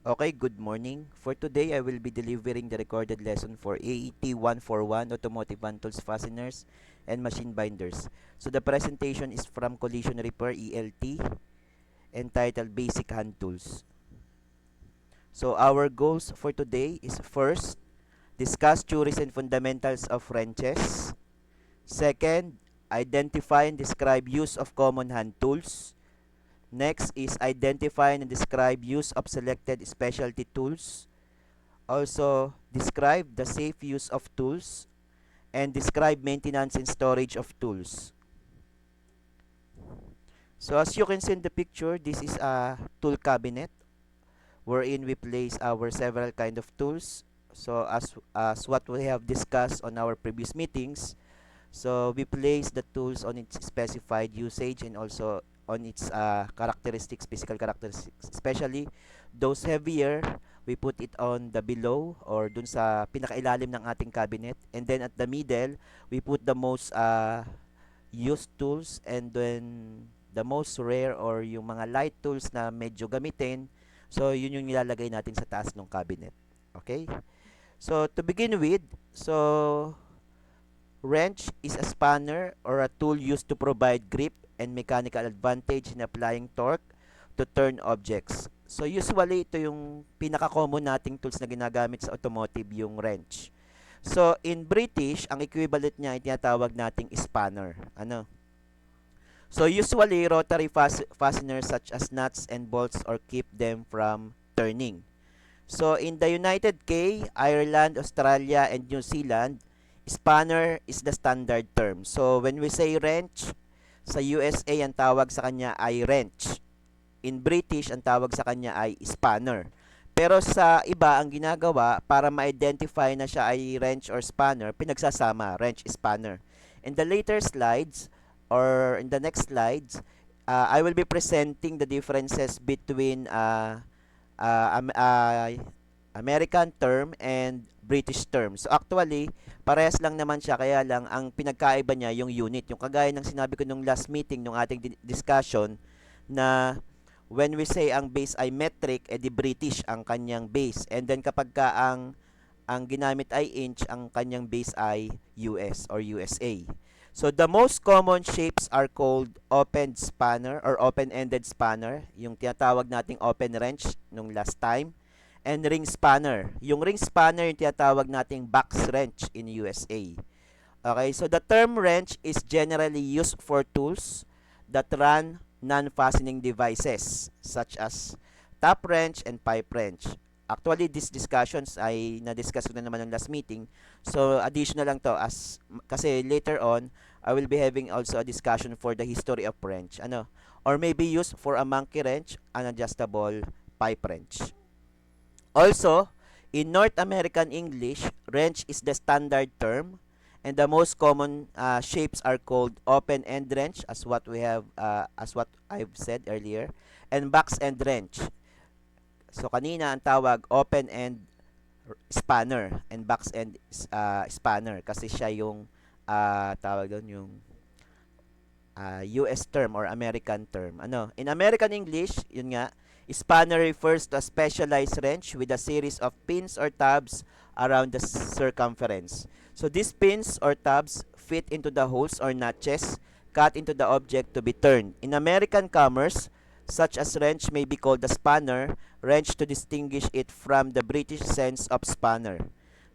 Okay, good morning. For today, I will be delivering the recorded lesson for AET 141 Automotive Hand Tools Fasteners and Machine Binders. So the presentation is from Collision Repair ELT entitled Basic Hand Tools. So our goals for today is first, discuss theories and fundamentals of wrenches. Second, identify and describe use of common hand tools. Next is identify and describe use of selected specialty tools. Also, describe the safe use of tools and describe maintenance and storage of tools. So as you can see in the picture, this is a tool cabinet wherein we place our several kind of tools. So as what we have discussed on our previous meetings, so we place the tools on its specified usage and also on its characteristics, physical characteristics. Especially those heavier, we put it on the below or dun sa pinakailalim ng ating cabinet. And then at the middle, we put the most used tools, and then the most rare or yung mga light tools na medyo gamitin. So yun yung nilalagay natin sa taas ng cabinet. Okay? So to begin with, so wrench is a spanner or a tool used to provide grip and mechanical advantage in applying torque to turn objects. So usually ito yung pinaka-common nating tools na ginagamit sa automotive, yung wrench. So in British, ang equivalent niya ay tinatawag nating spanner. Ano? So usually rotary fasteners such as nuts and bolts or keep them from turning. So in the United K, Ireland, Australia, and New Zealand, spanner is the standard term. So when we say wrench, sa USA ang tawag sa kanya ay wrench. In British, ang tawag sa kanya ay spanner. Pero sa iba, ang ginagawa para ma-identify na siya ay wrench or spanner, pinagsasama, wrench, spanner. In the later slides, or in the next slides, I will be presenting the differences between American term and British term. So actually, parehas lang naman siya, kaya lang ang pinagkaiba niya yung unit. Yung kagaya ng sinabi ko nung last meeting, nung ating discussion, na when we say ang base ay metric, edi British ang kanyang base. And then kapag ka ang ginamit ay inch, ang kanyang base ay US or USA. So the most common shapes are called open spanner or open-ended spanner, yung tinatawag nating open wrench nung last time, and ring spanner. Yung ring spanner yung tinatawag nating box wrench in USA. Okay, so the term wrench is generally used for tools that run non-fastening devices such as top wrench and pipe wrench. Actually, these discussions ay na-discuss ko na naman ng last meeting. So, additional lang to kasi later on, I will be having also a discussion for the history of wrench. Ano? Or maybe used for a monkey wrench, an adjustable pipe wrench. Also, in North American English, wrench is the standard term, and the most common shapes are called open-end wrench, as what I've said earlier, and box-end wrench. So kanina ang tawag open-end spanner and box-end spanner kasi siya yung tawag doon yung US term or American term. Ano? In American English, yun nga, spanner refers to a specialized wrench with a series of pins or tabs around the circumference. So these pins or tabs fit into the holes or notches cut into the object to be turned. In American commerce, such as wrench may be called a spanner, wrench to distinguish it from the British sense of spanner.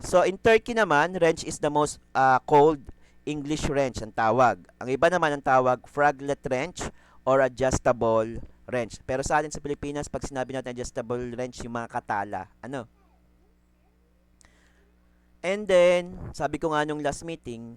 So in Turkey naman, wrench is the most called English wrench ang tawag. Ang iba naman ang tawag fraglet wrench or adjustable wrench. Pero sa atin sa Pilipinas, pag sinabi natin adjustable wrench, yung mga katala. Ano? And then, sabi ko nga nung last meeting,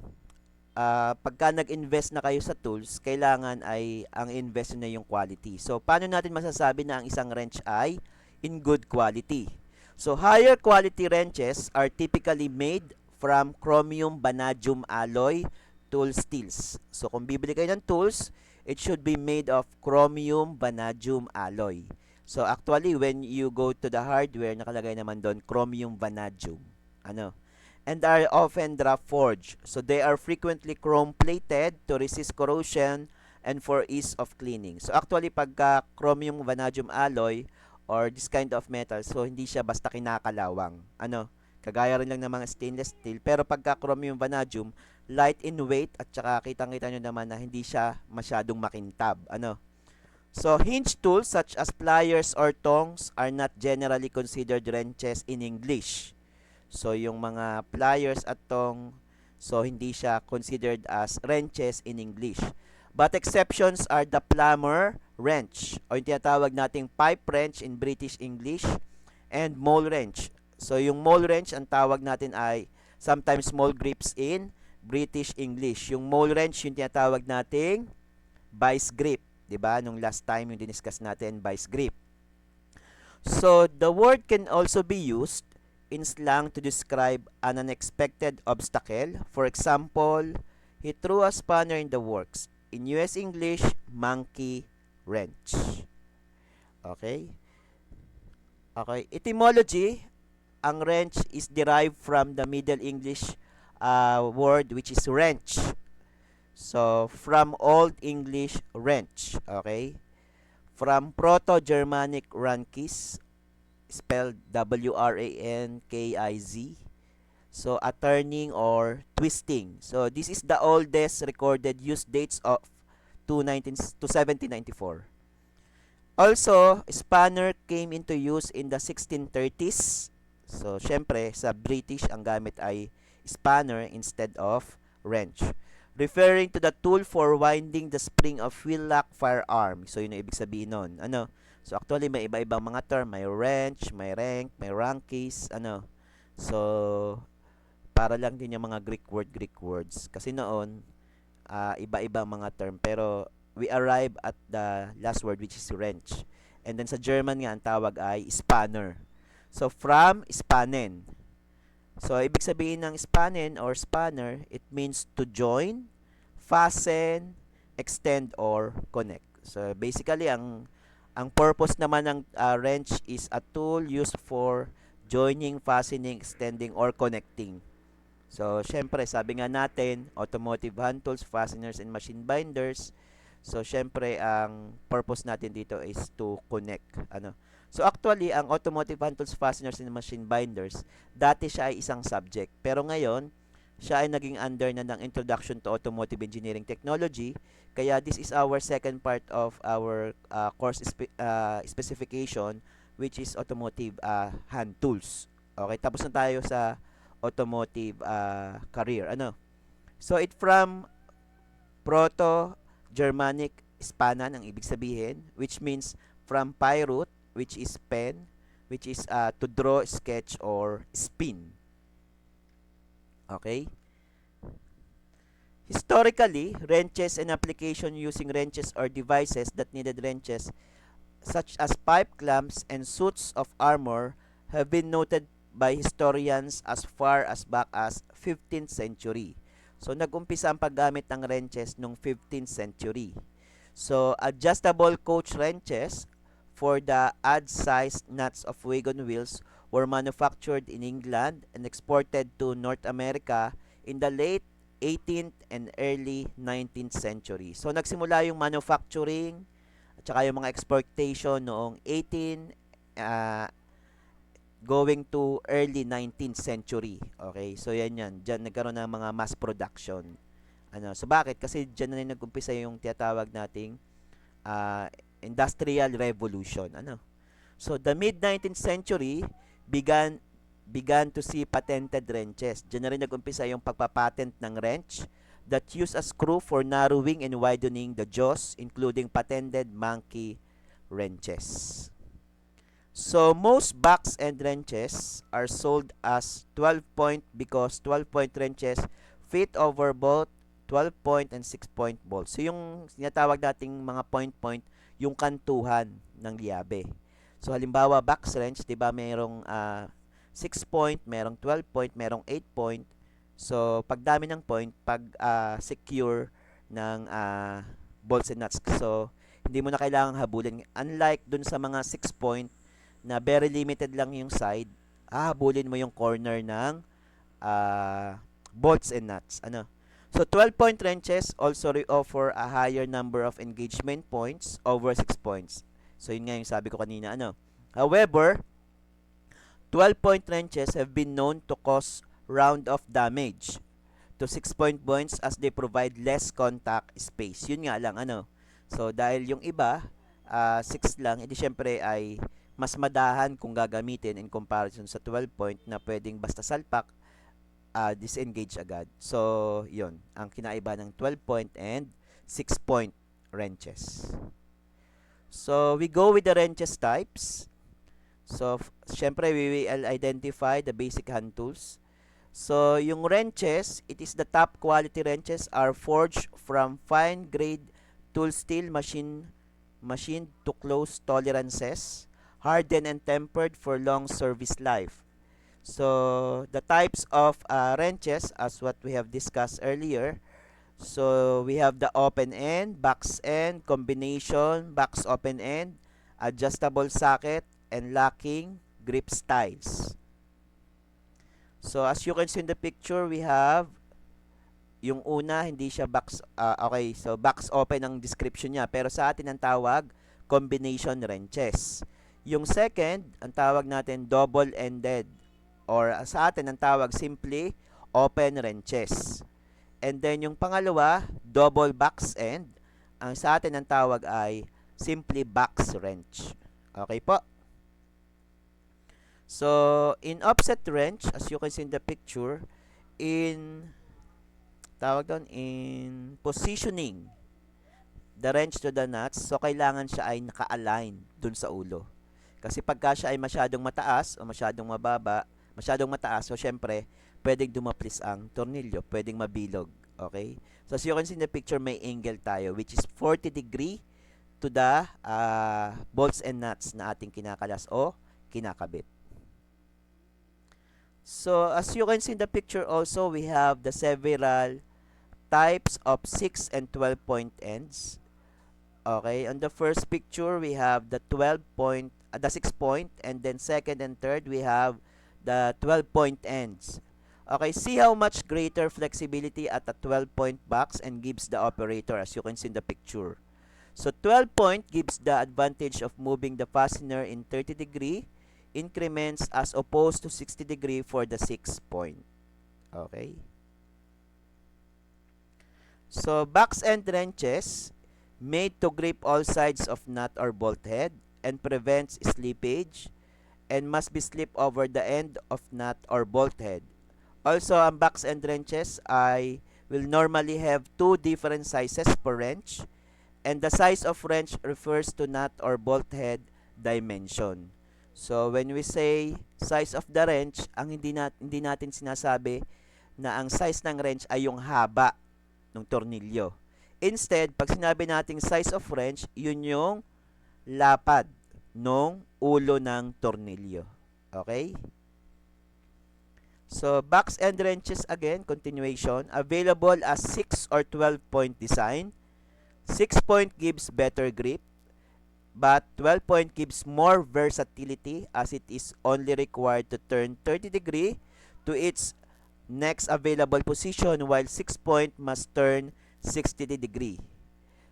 pagka nag-invest na kayo sa tools, kailangan ay ang invest na yung quality. So, paano natin masasabi na ang isang wrench ay in good quality? So, higher quality wrenches are typically made from chromium vanadium alloy tool steels. So, kung bibili kayo ng tools, it should be made of chromium vanadium alloy. So, actually, when you go to the hardware, nakalagay naman doon chromium vanadium. Ano? And are often draft forged. So they are frequently chrome plated to resist corrosion and for ease of cleaning. So actually pagka chromium vanadium alloy or this kind of metal, so hindi siya basta kinakalawang. Ano, kagaya rin lang ng mga stainless steel, pero pagka chromium vanadium, light in weight at saka kitang-kita nyo naman na hindi siya masyadong makintab. Ano? So, hinge tools such as pliers or tongs are not generally considered wrenches in English. So, yung mga pliers at tong, so hindi siya considered as wrenches in English. But exceptions are the plumber wrench o yung tinatawag nating pipe wrench in British English and mole wrench. So, yung mole wrench, ang tawag natin ay sometimes small grips in British English. Yung mole wrench, yung tinatawag nating vice grip. 'Di ba? Nung last time yung diniscuss natin, vice grip. So, the word can also be used in slang to describe an unexpected obstacle. For example, he threw a spanner in the works. In US English, monkey wrench. Okay? Okay. Etymology, ang wrench is derived from the Middle English word which is wrench. So, from Old English, wrench. Okay? From Proto-Germanic rankis, spelled W-R-A-N-K-I-Z. So, a turning or twisting. So, this is the oldest recorded use dates of to 1794. Also, spanner came into use in the 1630s. So, syempre, sa British, ang gamit ay spanner instead of wrench. Referring to the tool for winding the spring of wheel-lock firearm. So, yun ang ibig sabihin nun. Ano? So, actually, may iba-ibang mga term. May wrench, may rank, may rankis, ano. So, para lang din yung mga Greek words. Kasi noon, iba-iba mga term. Pero, we arrive at the last word which is wrench. And then sa German nga, ang tawag ay spanner. So, from spannen. So, ibig sabihin ng spannen or spanner, it means to join, fasten, extend, or connect. So, basically, ang purpose naman ng wrench is a tool used for joining, fastening, extending, or connecting. So, syempre, sabi nga natin, automotive hand tools, fasteners, and machine binders. So, syempre, ang purpose natin dito is to connect. Ano? So, actually, ang automotive hand tools, fasteners, and machine binders, dati siya ay isang subject. Pero ngayon, siya ay naging under na ng Introduction to Automotive Engineering Technology. Kaya, this is our second part of our course specification, which is automotive hand tools. Okay, tapos na tayo sa automotive career. Ano? So, it from Proto-Germanic spanan ang ibig sabihin, which means from pyrut, which is pen, which is to draw, sketch, or spin. Okay? Historically, wrenches and application using wrenches or devices that needed wrenches, such as pipe clamps and suits of armor, have been noted by historians as far as back as 15th century. So, nag-umpisa ang paggamit ng wrenches noong 15th century. So, adjustable coach wrenches for the odd-sized nuts of wagon wheels were manufactured in England and exported to North America in the late 18th and early 19th century. So, nagsimula yung manufacturing at saka yung mga exportation noong 18 going to early 19th century. Okay? So, yan. Diyan nagkaroon ng mga mass production. Ano? So, bakit? Kasi diyan na rin nag-umpisa yung tinatawag nating Industrial Revolution. Ano? So, the mid-19th century began to see patented wrenches. Diyan na rin nag-umpisa yung pagpapatent ng wrench that use a screw for narrowing and widening the jaws, including patented monkey wrenches. So, most box and wrenches are sold as 12-point because 12-point wrenches fit over both 12-point and 6-point bolts. So, yung sinatawag nating mga point-point, yung kantuhan ng liabe. So, halimbawa, box wrench, di ba, mayroong 6-point, merong 12-point, merong 8-point. So, pagdami ng point, pag secure ng bolts and nuts. So, hindi mo na kailangang habulin. Unlike dun sa mga 6-point, na very limited lang yung side, hahabulin mo yung corner ng bolts and nuts. Ano? So, 12-point wrenches also offer a higher number of engagement points over 6 points. So, yun nga yung sabi ko kanina. Ano? However, 12-point wrenches have been known to cause round-off damage to 6-point points as they provide less contact space. Yun nga lang, ano. So, dahil yung iba, 6 lang, edi syempre ay mas madahan kung gagamitin in comparison sa 12-point na pwedeng basta salpak, disengage agad. So, yun, ang kinaiba ng 12-point and 6-point wrenches. So, we go with the wrenches types. So, syempre, we will identify the basic hand tools. So, yung wrenches, it is the top quality wrenches are forged from fine grade tool steel machined to close tolerances, hardened and tempered for long service life. So, the types of wrenches, as what we have discussed earlier, so we have the open end, box end, combination, box open end, adjustable socket, and locking grip styles. So as you can see in the picture, we have yung una, hindi siya box, okay, so box open ang description niya, pero sa atin ang tawag combination wrenches. Yung second, ang tawag natin double-ended, or sa atin ang tawag simply open wrenches. And then yung pangalawa, double box end, ang sa atin ang tawag ay simply box wrench. Okay po? So, in offset wrench, as you can see in the picture, in positioning the wrench to the nuts, so kailangan siya ay naka-align dun sa ulo. Kasi pagka siya ay masyadong mataas o masyadong mababa, masyadong mataas, so syempre, pwedeng dumaplis ang tornilyo, pwedeng mabilog. Okay? So, as you can see in the picture, may angle tayo, which is 40 degree to the bolts and nuts na ating kinakalas o kinakabit. So, as you can see in the picture also, we have the several types of 6 and 12-point ends. Okay, on the first picture, we have the 12-point, the 6-point, and then second and third, we have the 12-point ends. Okay, see how much greater flexibility at a 12-point box and gives the operator, as you can see in the picture. So, 12-point gives the advantage of moving the fastener in 30-degree increments as opposed to 60 degree for the 6-point. Okay? So, box end wrenches made to grip all sides of nut or bolt head and prevents slippage and must be slipped over the end of nut or bolt head. Also, ang box end wrenches will normally have two different sizes per wrench, and the size of wrench refers to nut or bolt head dimension. So, when we say size of the wrench, ang hindi natin sinasabi na ang size ng wrench ay yung haba ng tornilyo. Instead, pag sinabi nating size of wrench, yun yung lapad ng ulo ng tornilyo. Okay? So, box end wrenches again, continuation, available as 6 or 12-point design. 6-point gives better grip, but 12-point gives more versatility as it is only required to turn 30 degree to its next available position, while 6-point must turn 60 degree.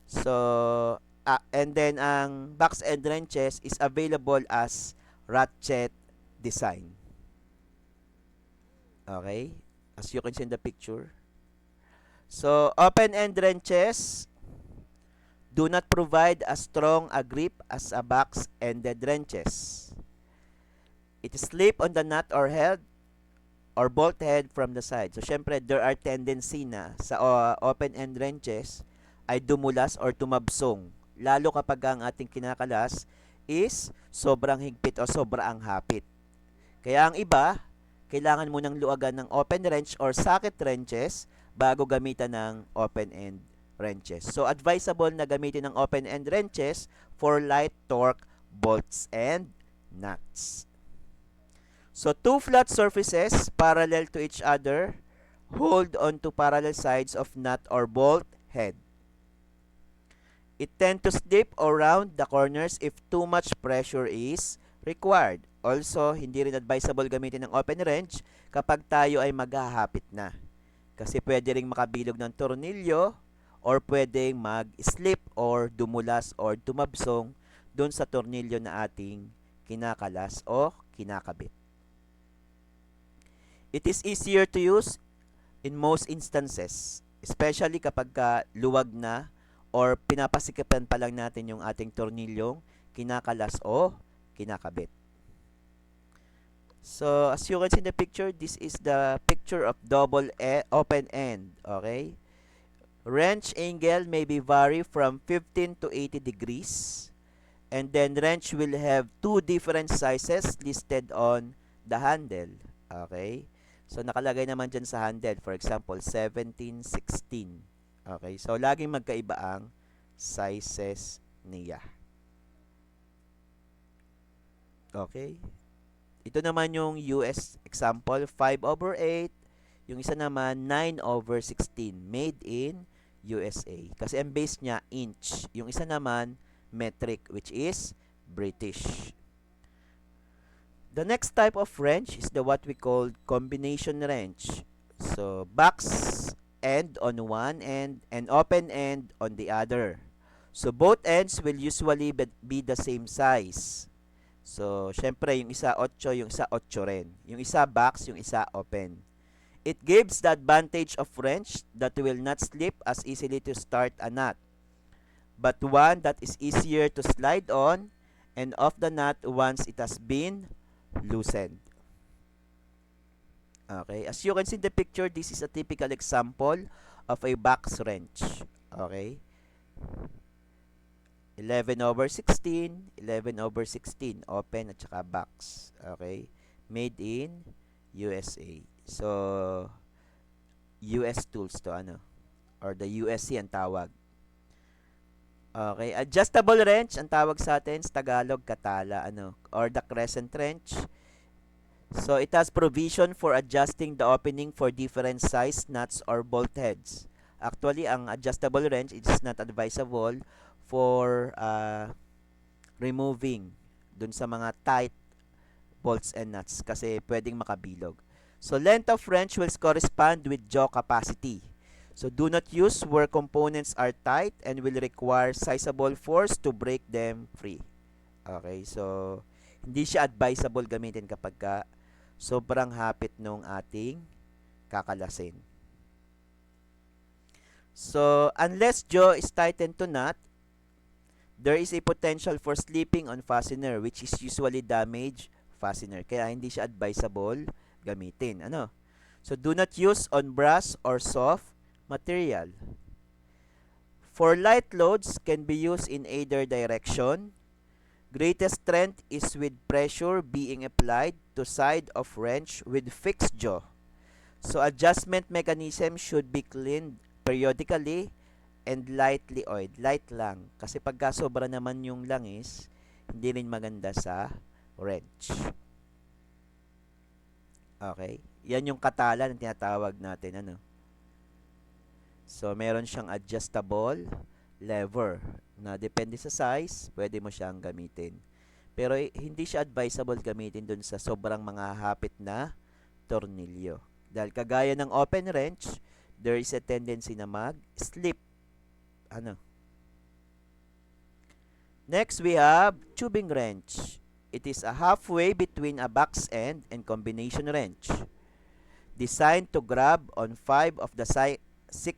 So, and then ang box end wrenches is available as ratchet design. Okay? As you can see in the picture. So, open end wrenches do not provide as strong a grip as a box-ended wrenches. It slip on the nut or head or bolt head from the side. So, syempre, there are tendency na sa open-end wrenches ay dumulas or tumabsong. Lalo kapag ang ating kinakalas is sobrang higpit o sobrang hapit. Kaya ang iba, kailangan mo ng luwagan ng open wrench or socket wrenches bago gamitan ng open-end wrenches. So, advisable na gamitin ng open-end wrenches for light torque bolts and nuts. So, two flat surfaces parallel to each other hold onto parallel sides of nut or bolt head. It tends to slip around the corners if too much pressure is required. Also, hindi rin advisable gamitin ng open wrench kapag tayo ay maghahapit na. Kasi pwede ring makabilog ng tornilyo or pwedeng mag-slip or dumulas or tumabsong doon sa tornilyo na ating kinakalas o kinakabit. It is easier to use in most instances, especially kapag luwag na or pinapasikipan pa lang natin yung ating tornilyong kinakalas o kinakabit. So, as you can see in the picture, this is the picture of open end, okay? Wrench angle may be vary from 15 to 80 degrees. And then wrench will have two different sizes listed on the handle. Okay? So, nakalagay naman dyan sa handle. For example, 17, 16. Okay? So, laging magkaiba ang sizes niya. Okay? Ito naman yung US example, 5/8. Yung isa naman, 9/16. Made in USA. Kasi ang base niya, inch. Yung isa naman, metric, which is British. The next type of wrench is the what we call combination wrench. So, box end on one end and open end on the other. So, both ends will usually be the same size. So, syempre, yung isa 8, yung isa 8 rin. Yung isa box, yung isa open. It gives the advantage of wrench that will not slip as easily to start a knot, but one that is easier to slide on and off the knot once it has been loosened. Okay, as you can see in the picture, this is a typical example of a box wrench. Okay, 11/16, 11/16, open at saka box. Okay, made in USA. So, US tools to or the USC ang tawag. Okay, adjustable wrench ang tawag sa atin sa Tagalog, katala or the crescent wrench. So it has provision for adjusting the opening for different size nuts or bolt heads. Actually, ang adjustable wrench is not advisable for removing dun sa mga tight bolts and nuts kasi pwedeng makabilog. So length of wrench will correspond with jaw capacity. So do not use where components are tight and will require sizable force to break them free. Okay, so hindi siya advisable gamitin kapag sobrang hapit nung ating kakalasin. So unless jaw is tightened to knot, there is a potential for slipping on fastener which is usually damage fastener. Kaya hindi siya advisable gamitin. So do not use on brass or soft material. For light loads can be used in either direction. Greatest strength is with pressure being applied to side of wrench with fixed jaw. So adjustment mechanism should be cleaned periodically and lightly oiled. Light lang. Kasi pagka sobra naman yung langis, hindi rin maganda sa wrench. Okay? Yan yung katala na tinatawag natin. So, meron siyang adjustable lever na depende sa size, pwede mo siyang gamitin. Pero hindi siya advisable gamitin dun sa sobrang mga hapit na tornilyo. Dahil kagaya ng open wrench, there is a tendency na mag-slip. Next, we have tubing wrench. It is a halfway between a box end and combination wrench, designed to grab on 5 of the 6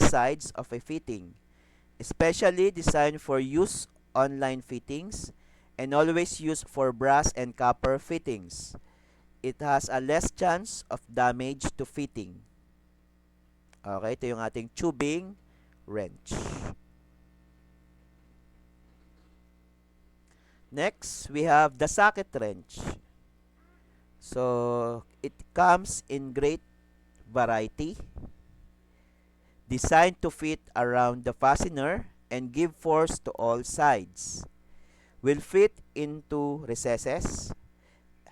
sides of a fitting, especially designed for use on line fittings and always used for brass and copper fittings. It has a less chance of damage to fitting. Okay, ito yung ating tubing wrench. Next, we have the socket wrench. So, it comes in great variety, designed to fit around the fastener and give force to all sides. Will fit into recesses,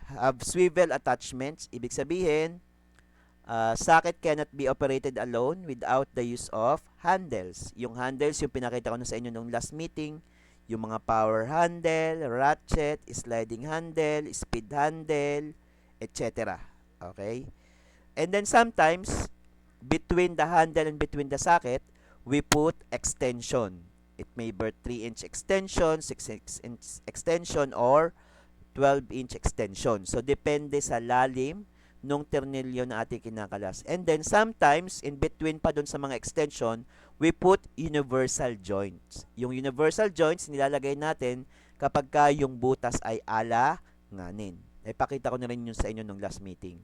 have swivel attachments. Ibig sabihin, socket cannot be operated alone without the use of handles. Yung handles, yung pinakita ko na sa inyo nung last meeting, yung mga power handle, ratchet, sliding handle, speed handle, etc. Okay? And then sometimes, between the handle and between the socket, we put extension. It may be 3-inch extension, 6-inch extension, or 12-inch extension. So, depende sa lalim nung ternilyo na ating kinakalas. And then, sometimes, in between pa dun sa mga extension, we put universal joints. Yung universal joints, nilalagay natin kapag ka yung butas ay alanganin. Ipakita ko na rin yun sa inyo nung last meeting.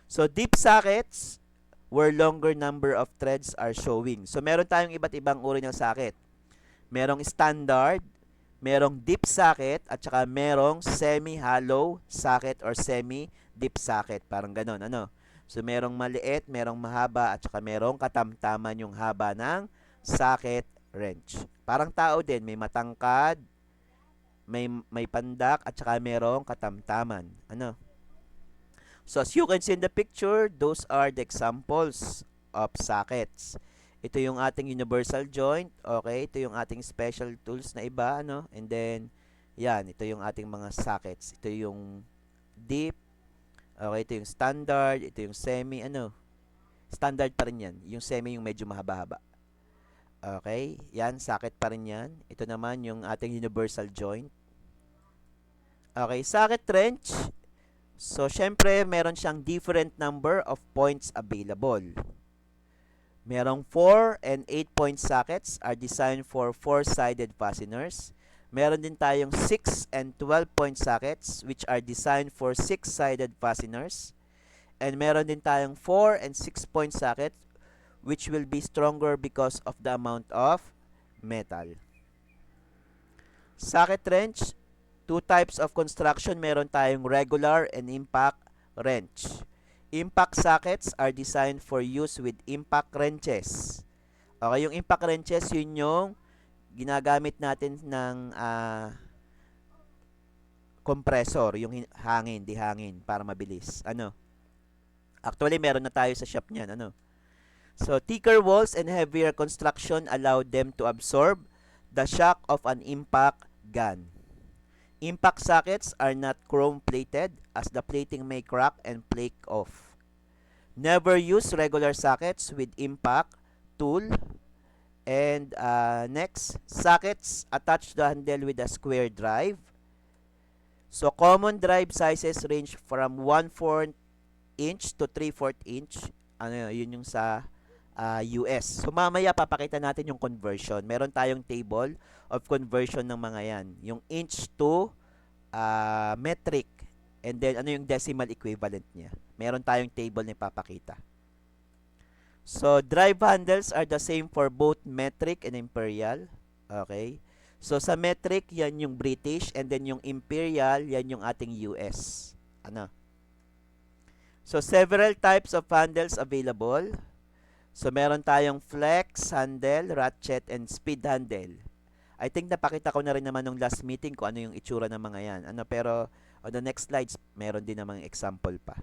So, deep sockets, where longer number of threads are showing. So, meron tayong iba't ibang uri ng socket. Merong standard, merong deep socket, at saka merong semi-hollow socket or semi-deep socket. Parang ganon, ano? So, merong maliit, merong mahaba, at saka merong katamtaman yung haba ng socket wrench. Parang tao din, may matangkad, may pandak, at saka merong katamtaman. Ano? So, as you can see in the picture, those are the examples of sockets. Ito yung ating universal joint, okay? Ito yung ating special tools na iba, ano? And then, yan, ito yung ating mga sockets. Ito yung deep, okay? Ito yung standard, ito yung semi, ano? Standard pa rin yan. Yung semi yung medyo mahaba-haba. Okay? Yan, socket pa rin yan. Ito naman yung ating universal joint. Okay, socket wrench. So, syempre, meron siyang different number of points available. Merong 4 and 8-point sockets are designed for 4-sided fasteners. Meron din tayong 6 and 12-point sockets which are designed for 6-sided fasteners. And meron din tayong 4 and 6-point socket which will be stronger because of the amount of metal. Socket wrench, two types of construction. Meron tayong regular and impact wrench. Impact sockets are designed for use with impact wrenches. Okay, yung impact wrenches, yun yung ginagamit natin ng compressor, yung hangin, di hangin, para mabilis. Ano? Actually, meron na tayo sa shop niyan. Ano? So, thicker walls and heavier construction allow them to absorb the shock of an impact gun. Impact sockets are not chrome-plated as the plating may crack and flake off. Never use regular sockets with impact tool. And next, sockets attach the handle with a square drive. So, common drive sizes range from 1/4 inch to 3/4 inch. Ano yun yung sa US. So, mamaya papakita natin yung conversion. Meron tayong table of conversion ng mga yan. Yung inch to metric. And then, ano yung decimal equivalent niya. Meron tayong table na ipapakita. So, drive handles are the same for both metric and imperial. Okay? So, sa metric, yan yung British. And then, yung imperial, yan yung ating US. Ano? So, several types of handles available. So, meron tayong flex handle, ratchet, and speed handle. I think napakita ko na rin naman nung last meeting kung ano yung itsura ng mga yan. Ano, pero on the next slides, meron din namang example pa.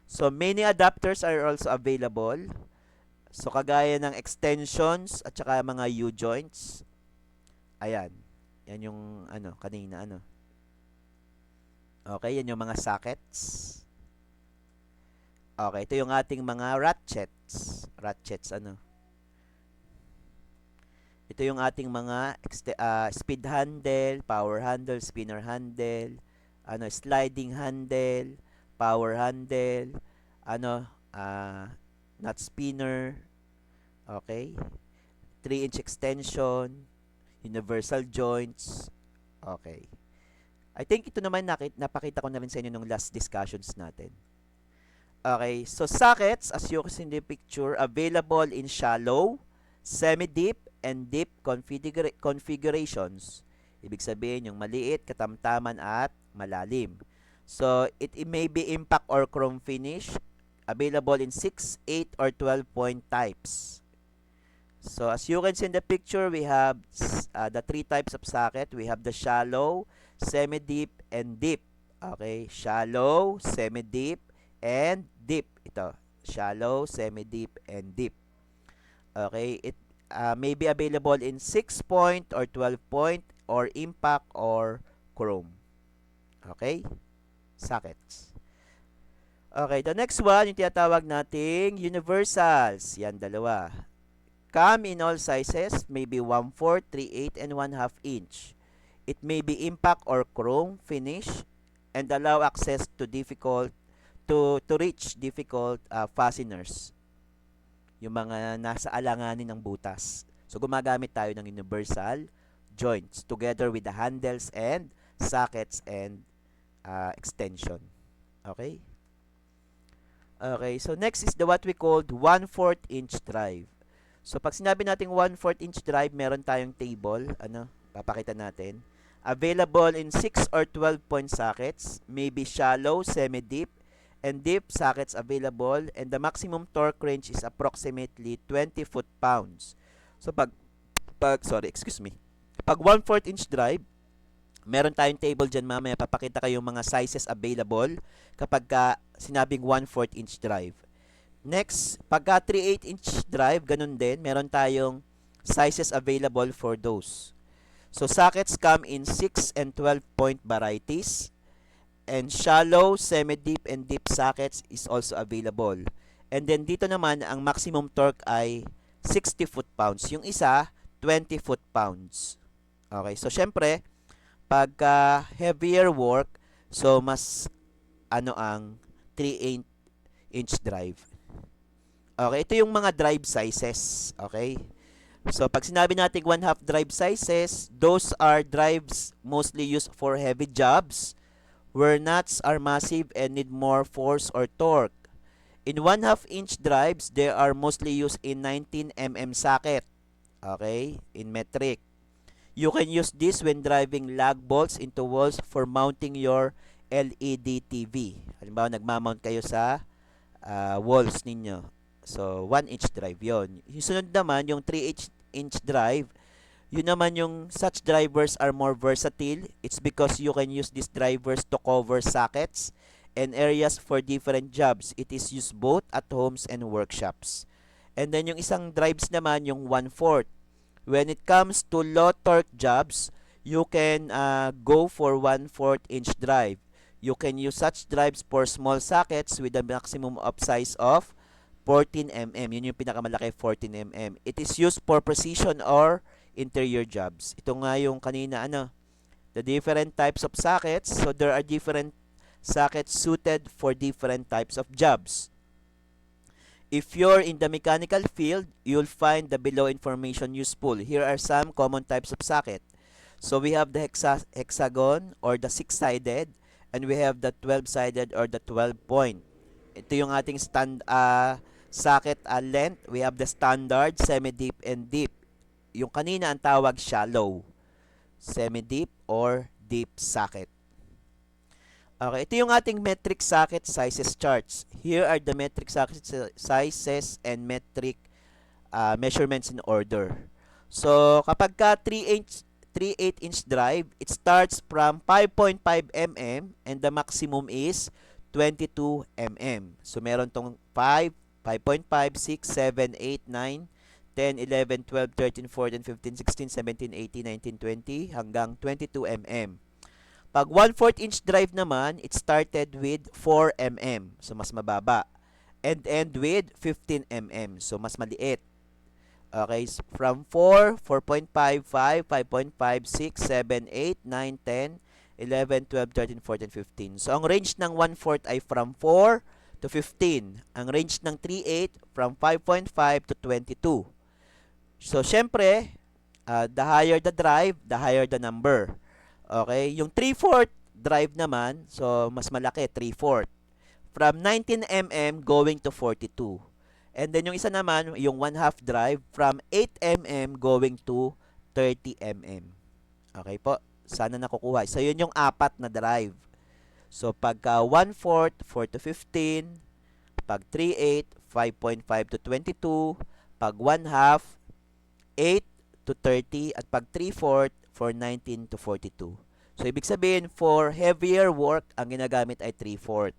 So, many adapters are also available. So, kagaya ng extensions at saka mga U-joints. Ayan. Yan yung ano, kanina. Ano. Okay, yan yung mga sockets. Okay, ito yung ating mga ratchets. Ratchets, ano. Ito yung ating mga speed handle, power handle, spinner handle, ano, sliding handle, power handle, ano, nut spinner, okay, 3-inch extension, universal joints, okay. I think ito naman napakita ko na rin sa inyo nung last discussions natin. Okay, so sockets, as you can see in the picture, available in shallow, semi-deep, and deep configurations. Ibig sabihin, yung maliit, katamtaman, at malalim. So, it may be impact or chrome finish, available in 6, 8, or 12-point types. So, as you can see in the picture, we have the 3 types of socket. We have the shallow, semi-deep, and deep. Okay, shallow, semi-deep, and deep. Ito, shallow, semi-deep, and deep. Okay, it may be available in 6-point or 12-point or impact or chrome. Okay? Sockets. Okay, the next one, yung tinatawag nating universals. Yan, dalawa. Come in all sizes, maybe 1/4, 3/8, and 1/2 inch. It may be impact or chrome finish and allow access to reach difficult fasteners, yung mga nasa alanganin ng butas. So gumagamit tayo ng universal joints together with the handles and sockets and extension. Okay? Okay, so next is the what we called 1/4 inch drive. So pag sinabi nating 1/4 inch drive, meron tayong table, papakita natin. Available in 6 or 12 point sockets, maybe shallow, semi-deep, and deep sockets available, and the maximum torque range is approximately 20 foot-pounds. So excuse me. Pag 1/4 inch drive, meron tayong table dyan mamaya, papakita kayong mga sizes available kapag sinabing 1/4 inch drive. Next, pagka 3/8 inch drive, ganun din, meron tayong sizes available for those. So sockets come in 6 and 12 point varieties, and shallow, semi-deep, and deep sockets is also available. And then dito naman, ang maximum torque ay 60 foot-pounds. Yung isa, 20 foot-pounds. Okay, so syempre, pagka heavier work, so mas ang 3/8 inch drive. Okay, ito yung mga drive sizes. Okay, so pag sinabi natin 1/2 drive sizes, those are drives mostly used for heavy jobs where nuts are massive and need more force or torque. In 1/2 inch drives, they are mostly used in 19 mm socket. Okay, in metric. You can use this when driving lag bolts into walls for mounting your LED TV. Halimbawa, nagmamount kayo sa walls ninyo. So, 1 inch drive yon. Yung sunod naman, yung 3 inch drive, yun naman yung such drivers are more versatile. It's because you can use these drivers to cover sockets and areas for different jobs. It is used both at homes and workshops. And then yung isang drives naman, yung 1/4. When it comes to low torque jobs, you can go for 1/4 inch drive. You can use such drives for small sockets with a maximum of size of 14 mm. Yun yung pinakamalaki, 14 mm. It is used for precision or interior jobs. Ito nga yung kanina, the different types of sockets. So there are different sockets suited for different types of jobs. If you're in the mechanical field, you'll find the below information useful. Here are some common types of socket. So we have the hexagon or the 6-sided, and we have the 12-sided or the 12-point. Ito yung ating socket length. We have the standard, semi-deep, and deep. Yung kanina ang tawag shallow, semi-deep, or deep socket. Okay, ito yung ating metric socket sizes charts. Here are the metric socket sizes and metric measurements in order. So, kapag ka 3/8 inch drive, it starts from 5.5 mm and the maximum is 22 mm. So, meron tong 5, 5.5, 6, 7, 8, 9, 10, 11, 12, 13, 14, 15, 16, 17, 18, 19, 20 hanggang 22 mm. Pag 1/4 inch drive naman, it started with 4 mm. So, mas mababa. And end with 15 mm. So, mas maliit. Okay, from 4, 4.5, 5, 5.5, 6, 7, 8, 9, 10, 11, 12, 13, 14, 15. So, ang range ng 1/4 ay from 4 to 15. Ang range ng 3/8 from 5.5 to 22. So, syempre, the higher the drive, the higher the number. Okay, yung 3/4 drive naman, so mas malaki, 3/4. From 19 mm going to 42. And then yung isa naman, yung 1/2 drive, from 8 mm going to 30 mm. Okay po, sana nakukuha. So yun yung apat na drive. So pagka 1/4, 4 to 15, pag 3/8, 5.5 to 22, pag 1/2, 8 to 30, at pag 3/4, for 19 to 42. So, ibig sabihin, for heavier work, ang ginagamit ay 3/4.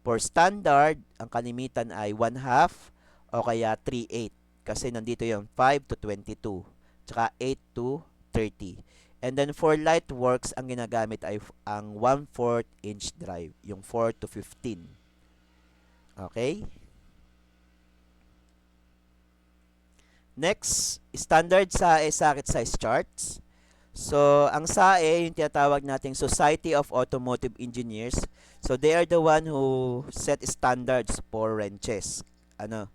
For standard, ang kalimitan ay 1/2 o kaya 3/8. Kasi nandito yung 5 to 22, tsaka 8 to 30. And then for light works, ang ginagamit ay ang 1/4 inch drive, yung 4 to 15. Okay? Next, standard sa socket size charts. So, ang SAE, yung tinatawag nating Society of Automotive Engineers. So, they are the one who set standards for wrenches. Ano?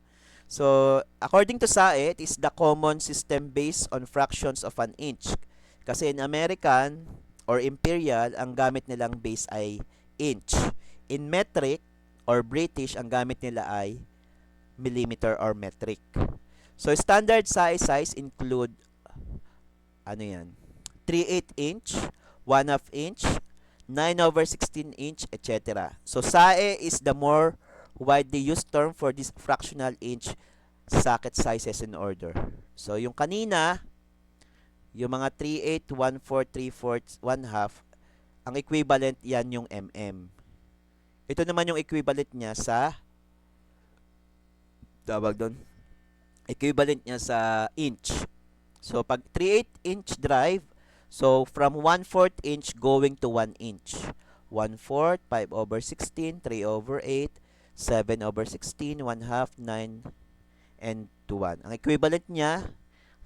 So, according to SAE, it is the common system based on fractions of an inch. Kasi in American or Imperial, ang gamit nilang base ay inch. In metric or British, ang gamit nila ay millimeter or metric. So, standard size include, ano yan, 3/8 inch, 1/2 inch, 9/16 inch, etc. So, SAE is the more widely used term for this fractional inch socket sizes in order. So, yung kanina, yung mga 3/8, 1/4, 3/4, 1/2, ang equivalent yan yung mm. Ito naman yung equivalent niya sa, tawag doon, equivalent niya sa inch. So, pag 3/8 inch drive, so from 1/4 inch going to 1 inch. 1/4, 5/16, 3/8, 7/16, 1/2, 9, and to 1. Ang equivalent niya,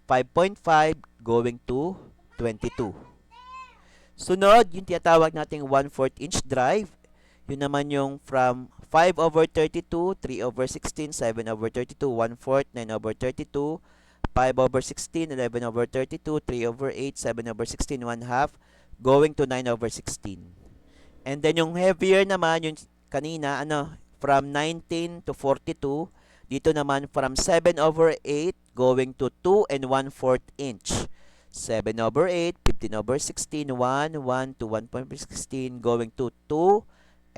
5.5 going to 22. Sunod, yung tinatawag nating 1/4 inch drive. Yun naman yung from 5/32, 3/16, 7/32, 1/4, 9/32, 5/16, 11/32, 3/8, 7/16, 1/2, going to 9/16. And then yung heavier naman, yung kanina, from 19 to 42, dito naman from 7/8 going to 2 and 1/4 inch. 7/8, 15/16, 1, 1 to 1.16 going to 2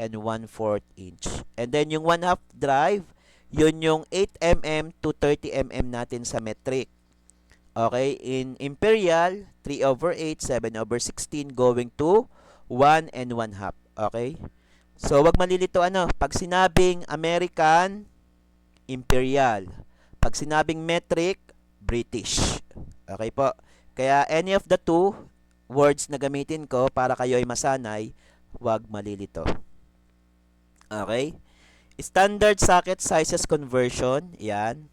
and 1/4 inch. And then yung 1/2 drive, yun yung 8 mm to 30 mm natin sa metric. Okay, in Imperial, 3/8, 7/16 going to 1 and 1/2. Okay? So, wag malilito pag sinabing American, Imperial. Pag sinabing metric, British. Okay po? Kaya any of the two words na gamitin ko para kayo ay masanay, wag malilito. Okay? Standard socket sizes conversion, yan.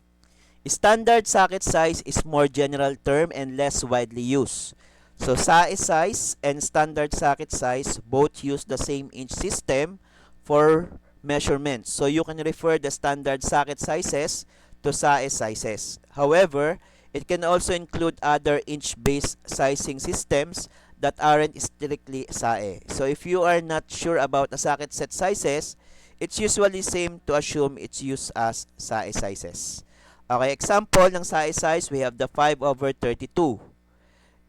Standard socket size is more general term and less widely used. So, size and standard socket size both use the same inch system for measurements. So, you can refer the standard socket sizes to size sizes. However, it can also include other inch-based sizing systems that aren't strictly SAE. So, if you are not sure about the socket set sizes, it's usually same to assume it's used as SAE sizes. Okay, example ng SAE size, we have the 5/32.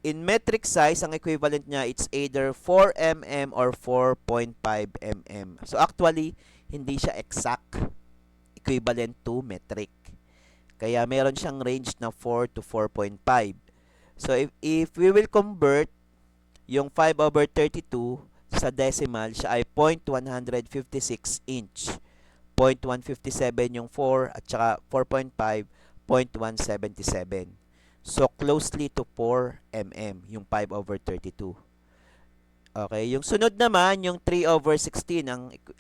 In metric size, ang equivalent niya, it's either 4 mm or 4.5 mm. So, actually, hindi siya exact equivalent to metric. Kaya, meron siyang range na 4 to 4.5. So, if we will convert yung 5/32 sa decimal, siya ay 0.156 inch. 0.157 yung 4 at saka 4.5, 0.177. So, closely to 4 mm, yung 5/32. Okay, yung sunod naman, yung 3/16,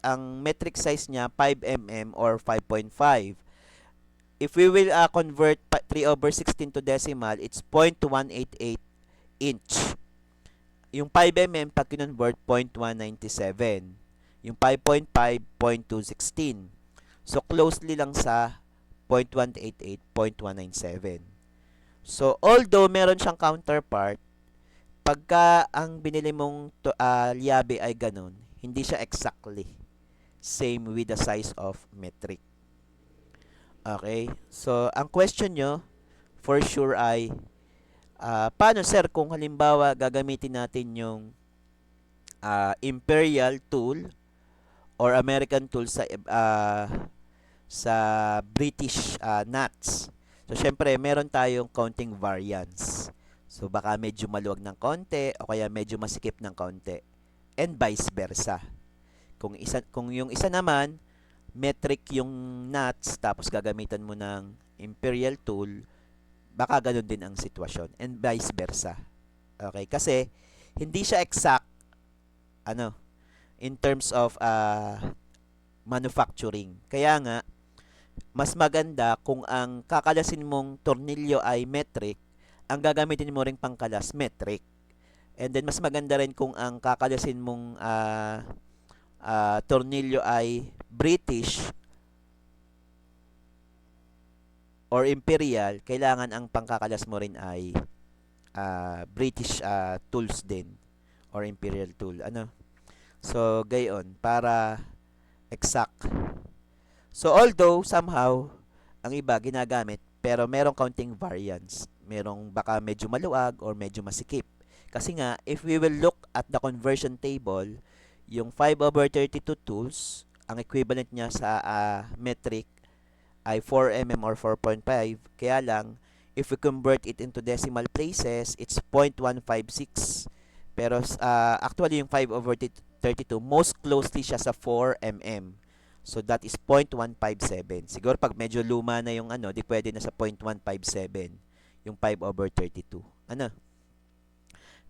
ang metric size niya, 5 mm or 5.5. If we will convert 3/16 to decimal, it's 0.188 inch. Yung 5 mm, pag kinonvert, 0.197. Yung 5.5, 0.216. So, closely lang sa 0.188, 0.197. So, although meron siyang counterpart, pagka ang binili mong liabe ay ganun, hindi siya exactly same with the size of metric. Okay? So, ang question nyo, for sure ay, paano sir kung halimbawa gagamitin natin yung Imperial tool or American tool sa British nuts? So, syempre, meron tayong counting variance. So, baka medyo maluwag ng konti o kaya medyo masikip ng konti. And vice versa. Kung yung isa naman, metric yung nuts, tapos gagamitan mo ng Imperial tool, baka ganun din ang sitwasyon. And vice versa. Okay? Kasi, hindi siya exact, in terms of manufacturing. Kaya nga, mas maganda kung ang kakalasin mong tornilyo ay metric, ang gagamitin mo ring pangkalas metric. And then mas maganda rin kung ang kakalasin mong tornilyo ay British or Imperial, kailangan ang pangkakalas mo rin ay British tools din or Imperial tool. Ano? So, gayon, para exact. So, although somehow ang iba ginagamit, pero merong counting variance. Merong baka medyo maluwag or medyo masikip. Kasi nga, if we will look at the conversion table, yung 5/32 tools, ang equivalent niya sa metric ay 4 mm or 4.5. Kaya lang, if we convert it into decimal places, it's 0.156. Pero actually yung 5/32, most closely siya sa 4 mm. So that is 0.157. Siguro pag medyo luma na yung di pwede na sa 0.157 yung 5/32. Ano?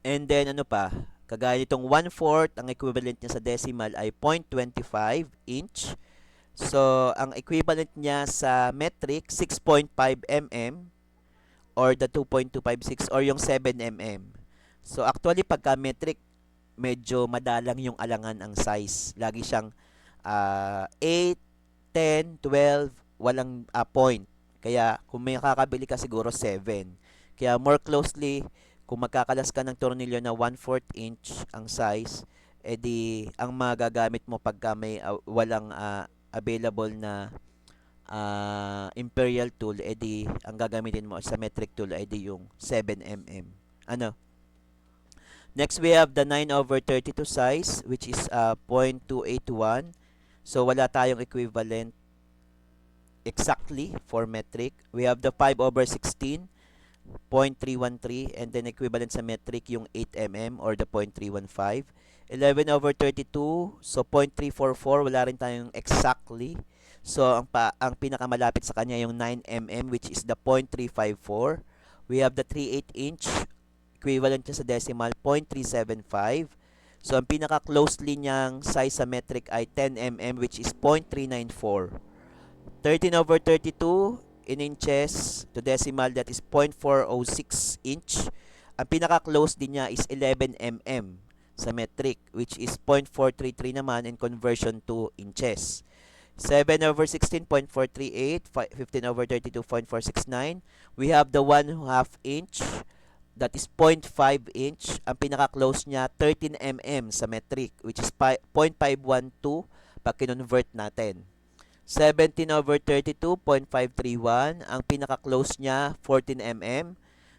And then ano pa? Kagaya nitong 1/4, ang equivalent niya sa decimal ay 0.25 inch. So, ang equivalent niya sa metric, 6.5 mm or the 2.256 or yung 7 mm. So, actually, pagka metric, medyo madalang yung alangan ang size. Lagi siyang 8, 10, 12, walang point. Kaya, kung may kakabili ka siguro 7. Kaya, more closely, kung magkakalas ka ng tornilyo na 1/4 inch ang size, edi ang magagamit mo pagka may walang available na imperial tool, edi ang gagamitin mo sa metric tool edi yung 7 mm. Ano? Next, we have the 9/32 size, which is 0.281. So, wala tayong equivalent exactly for metric. We have the 5/16, 0.313, and then equivalent sa metric yung 8 mm or the 0.315. 11/32, so 0.344, wala rin tayong exactly. So, ang pinakamalapit sa kanya yung 9 mm, which is the 0.354. We have the 3/8 inch, equivalent niya sa decimal, 0.375. So, ang pinaka-closely niyang size sa metric ay 10 mm, which is 0.394. 13/32 in inches to decimal, that is 0.406 inch. Ang pinaka-close din niya is 11 mm sa metric, which is 0.433 naman in conversion to inches. 7/16, 0.438, 15/32, 0.469. We have the 1/2 inch, that is 0.5 inch. Ang pinaka-close niya, 13 mm sa metric, which is 0.512 pag kinonvert natin. 17/32, 0.531. Ang pinaka-close niya, 14 mm.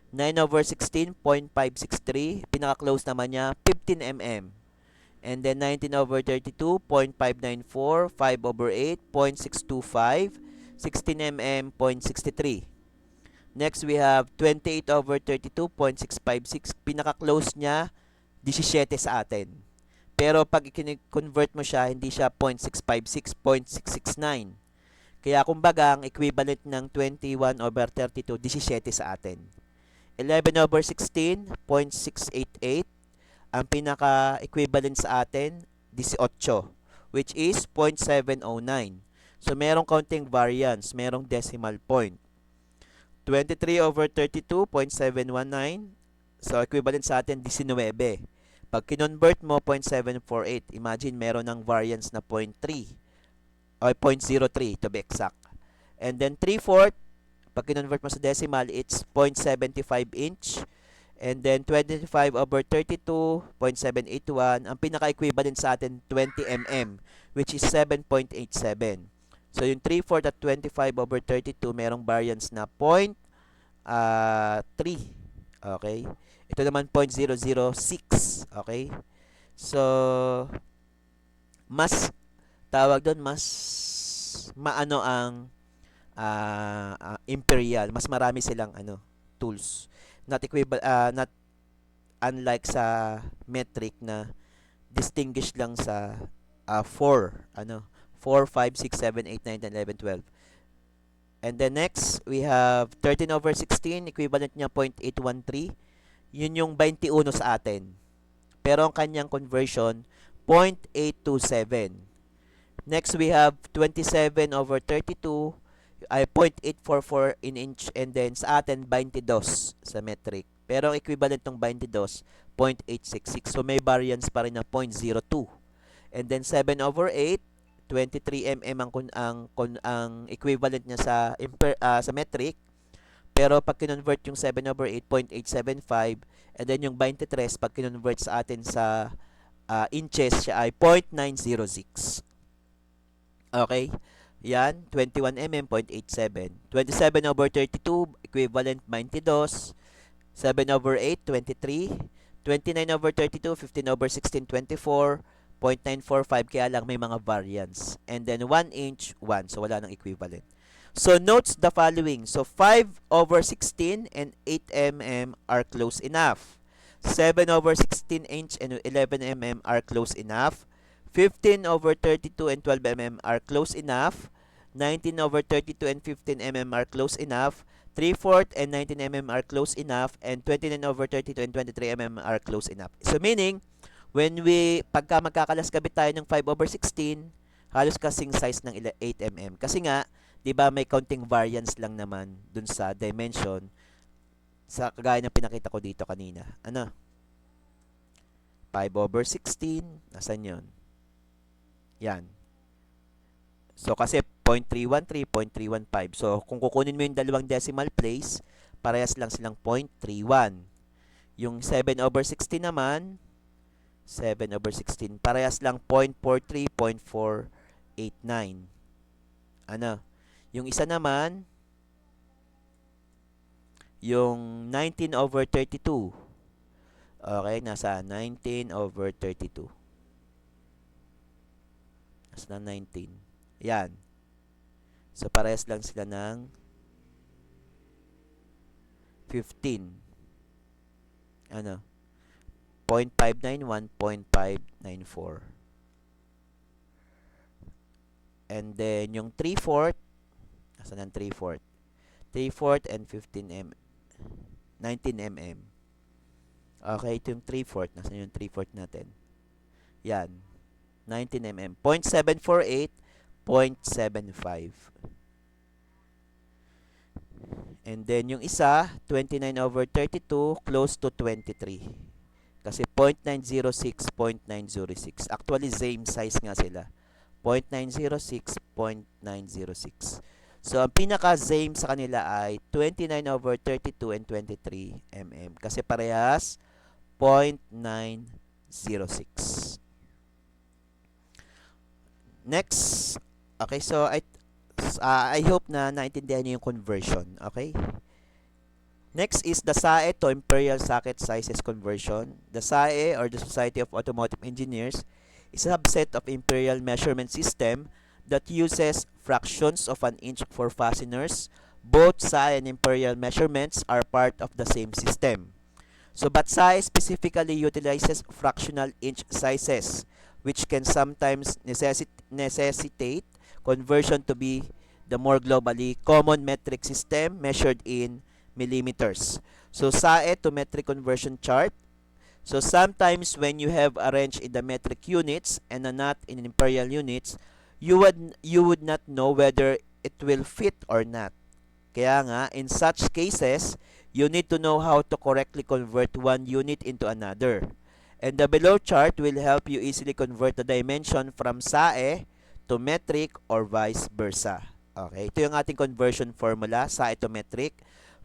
9/16, 0.563. Pinaka-close naman niya, 15 mm. And then 19/32, 0.594. 5/8, 0.625. 16 mm, 0.63. Next, we have 28/32, 0.656. Pinaka-close niya, 17 sa atin. Pero pag i-convert mo siya, hindi siya 0.656, 0.669. Kaya kumbaga, ang equivalent ng 21/32, 17 sa atin. 11/16, 0.688. Ang pinaka-equivalent sa atin, 18, which is 0.709. So, merong counting variance, merong decimal point. 23/32, 0.719. So, equivalent sa atin, 19. Pag kinonvert mo, 0.748. Imagine, meron ng variance na 0.3 o 0.03 to be exact. And then 3/4, pag kinonvert mo sa decimal, it's 0.75 inch. And then 25/32, 0.781. Ang pinaka-equivalent sa atin, 20 mm, which is 7.87. So, yung 3/4 at 25/32, merong variance na 0.3. Okay? Ito naman 0.006. Okay? So, mas tawag doon, mas maano ang imperial. Mas marami silang tools. Not unlike sa metric na distinguished lang sa 4, 4, 5, 6, 7, 8, 9, 10, 11, 12. And then next, we have 13/16, equivalent niya 0.813. Yun yung 21 sa atin. Pero ang kanyang conversion, 0.827. Next, we have 27/32, ay 0.844 in inch, and then sa atin 22 sa metric. Pero ang equivalent ng 22, 0.866. So may variance pa rin ng 0.02. And then 7/8, 23 mm ang equivalent niya sa metric. Pero pag kinonvert yung 7/8, 0.875, and then yung 23 pag kinonvert sa atin sa inches, siya ay 0.906. Okay? Yan, 21 mm, 0.87. 27/32, equivalent 22. 7/8, 23. 29/32, 15/16, 24. 0.945, kaya lang may mga variance. And then 1 inch, 1. So wala nang equivalent. So notes the following. So 5/16 and 8 mm are close enough. 7/16 inch and 11 mm are close enough. 15/32 and 12 mm are close enough. 19/32 and 15 mm are close enough. 3/4 and 19 mm are close enough. And 29/32 and 23 mm are close enough. So meaning, pagka magkakalas-kabit tayo ng 5/16, halos kasing size ng 8 mm. Kasi nga, 'di ba, may counting variance lang naman dun sa dimension sa kagaya ng pinakita ko dito kanina. Ano? 5/16, nasan 'yon? Yan. So kasi 0.313, 0.315. So kung kukunin mo yung dalawang decimal place, parehas lang silang 0.31. Yung 7/16 naman, 7/16, parehas lang 0.43, 0.489. Ano? Yung isa naman, yung 19/32. Okay, nasa 19/32. Nasa 19. Yan. So parehas lang sila ng 15. Ano? 0.591, 0.594. And then yung 3/4, asan ang 3/4? 3/4 and 15 mm. 19 mm. Okay, ito yung 3/4. Nasaan yung 3/4 natin? Yan. 19 mm. 0.748, 0.75. And then yung isa, 29/32, close to 23. Kasi 0.906, 0.906. Actually, same size nga sila. 0.906, 0.906. So, ang pinaka-same sa kanila ay 29/32 and 23 mm. Kasi parehas 0.906. Next. Okay, so I hope na naintindihan niyo yung conversion. Okay? Next is the SAE to Imperial Socket Sizes Conversion. The SAE, or the Society of Automotive Engineers, is a subset of Imperial Measurement System that uses fractions of an inch for fasteners. Both SAE and Imperial measurements are part of the same system. So, but SAE specifically utilizes fractional inch sizes, which can sometimes necessitate conversion to be the more globally common metric system measured in millimeters. So, SAE to metric conversion chart. So, sometimes when you have a wrench in the metric units and a nut in imperial units, you would not know whether it will fit or not. Kaya nga, in such cases, you need to know how to correctly convert one unit into another. And the below chart will help you easily convert the dimension from SAE to metric or vice versa. Okay, ito yung ating conversion formula, SAE to metric.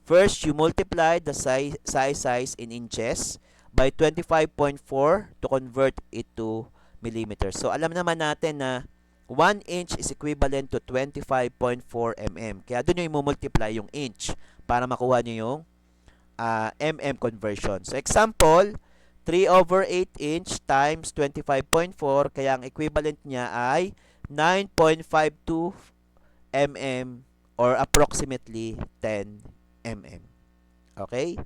First, you multiply the size in inches by 25.4 to convert it to millimeters. So, alam naman natin na 1 inch is equivalent to 25.4 mm. Kaya doon yung multiply yung inch para makuha nyo yung mm conversion. So, example, 3/8 inch times 25.4, kaya ang equivalent niya ay 9.52 mm or approximately 10 mm. Okay?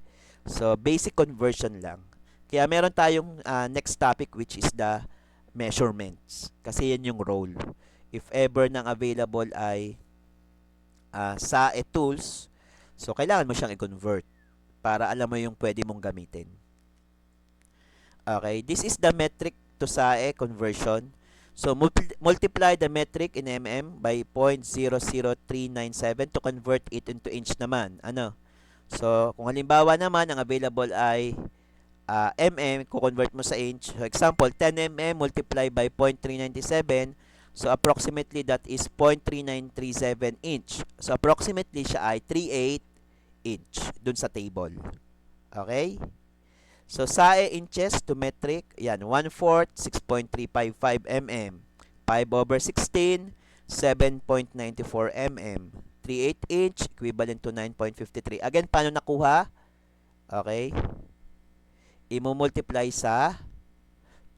So, basic conversion lang. Kaya meron tayong next topic, which is the measurements. Kasi yan yung role. If ever nang available ay SAE tools, so kailangan mo siyang i-convert para alam mo yung pwede mong gamitin. Okay, this is the metric to SAE conversion. So, multiply the metric in mm by 0.00397 to convert it into inch naman. Ano? So, kung halimbawa naman, ang available ay mm, convert mo sa inch. So, example, 10 mm multiply by 0.397. So, approximately that is 0.3937 inch. So, approximately siya ay 38 inch dun sa table. Okay? So, SAE inches to metric, yan, 1/4, 6.355 mm. 5/16, 7.94 mm. 38 inch, equivalent to 9.53. Again, paano nakuha? Okay? I-multiply sa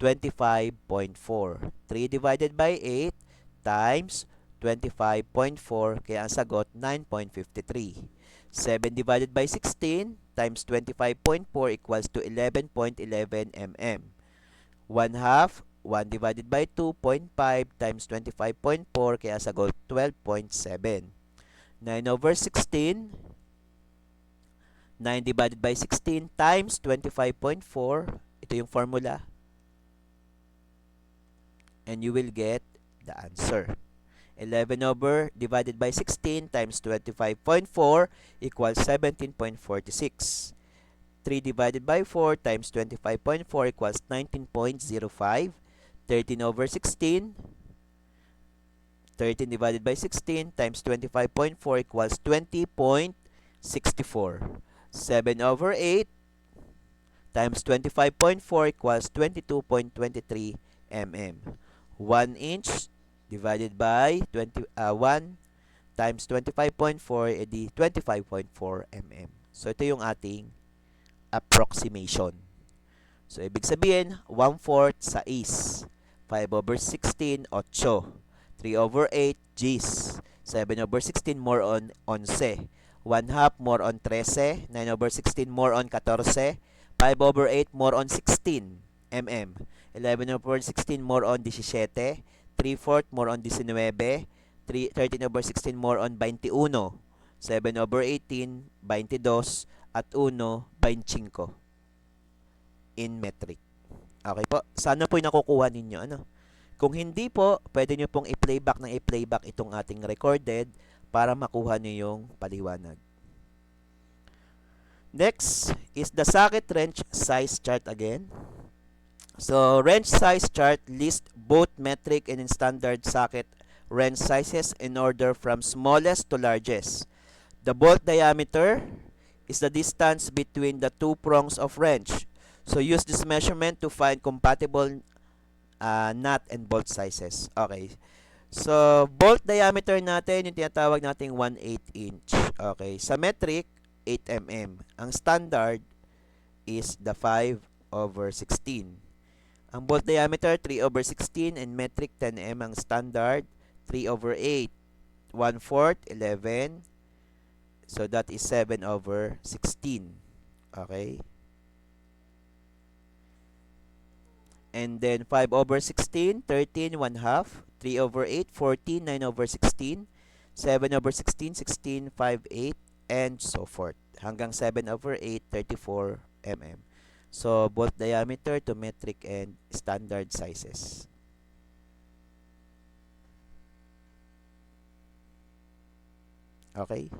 25.4. 3 divided by 8 times 25.4, kaya ang sagot 9.53. 7 divided by 16 times 25.4 equals to 11.11 mm. 1 half, 1 divided by 2.5 times 25.4, kaya ang sagot 12.7. 9/16, 9 divided by 16 times 25.4, ito yung formula, and you will get the answer. 11 over divided by 16 times 25.4 equals 17.46. 3 divided by 4 times 25.4 equals 19.05. 13/16, 13 divided by 16 times 25.4 equals 20.64. 7/8 times 25.4 equals 22.23 mm. 1 inch divided by 1 times 25.4, edi 25.4 mm. So, ito yung ating approximation. So, ibig sabihin, 1/4 sa is. 5/16, 8. 3/8, Gs. 7/16, more on 11. 1 half, more on 13. 9/16, more on 14. 5/8, more on 16 mm. 11/16, more on 17. 3/4, more on 19. 13/16, more on 21. 7/18, 22. At 1, 25 in metric. Okay po? Sana po yung nakukuha ninyo. Ano? Kung hindi po, pwede nyo pong i-playback ng i-playback itong ating recorded para makuha nyo yung paliwanag. Next is the socket wrench size chart again. So, wrench size chart lists both metric and standard socket wrench sizes in order from smallest to largest. The bolt diameter is the distance between the two prongs of wrench. So, use this measurement to find compatible nut and bolt sizes. Okay. So, bolt diameter natin, yung tinatawag nating 1/8 inch. Okay. Sa metric, 8 mm. Ang standard is the 5/16. Ang bolt diameter, 3/16, and metric, 10 mm. Ang standard, 3/8. 1/4, 11. So, that is 7/16. Okay. And then 5/16, 13, 1 half. 3/8, 14, 9/16. 7/16, 16, 5/8, and so forth. Hanggang 7/8, 34 mm. So, bolt diameter to metric and standard sizes. Okay?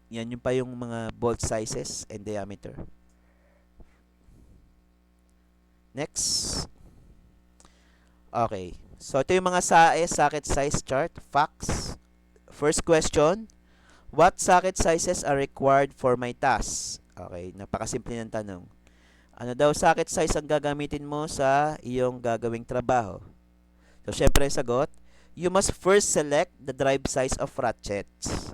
Yan yung pa yung mga bolt sizes and diameter. Next. Okay. So, ito yung mga socket size chart. Facts. First question. What socket sizes are required for my task? Okay. Napakasimple ng tanong. Ano daw socket size ang gagamitin mo sa iyong gagawing trabaho? So, syempre ang sagot, you must first select the drive size of ratchets.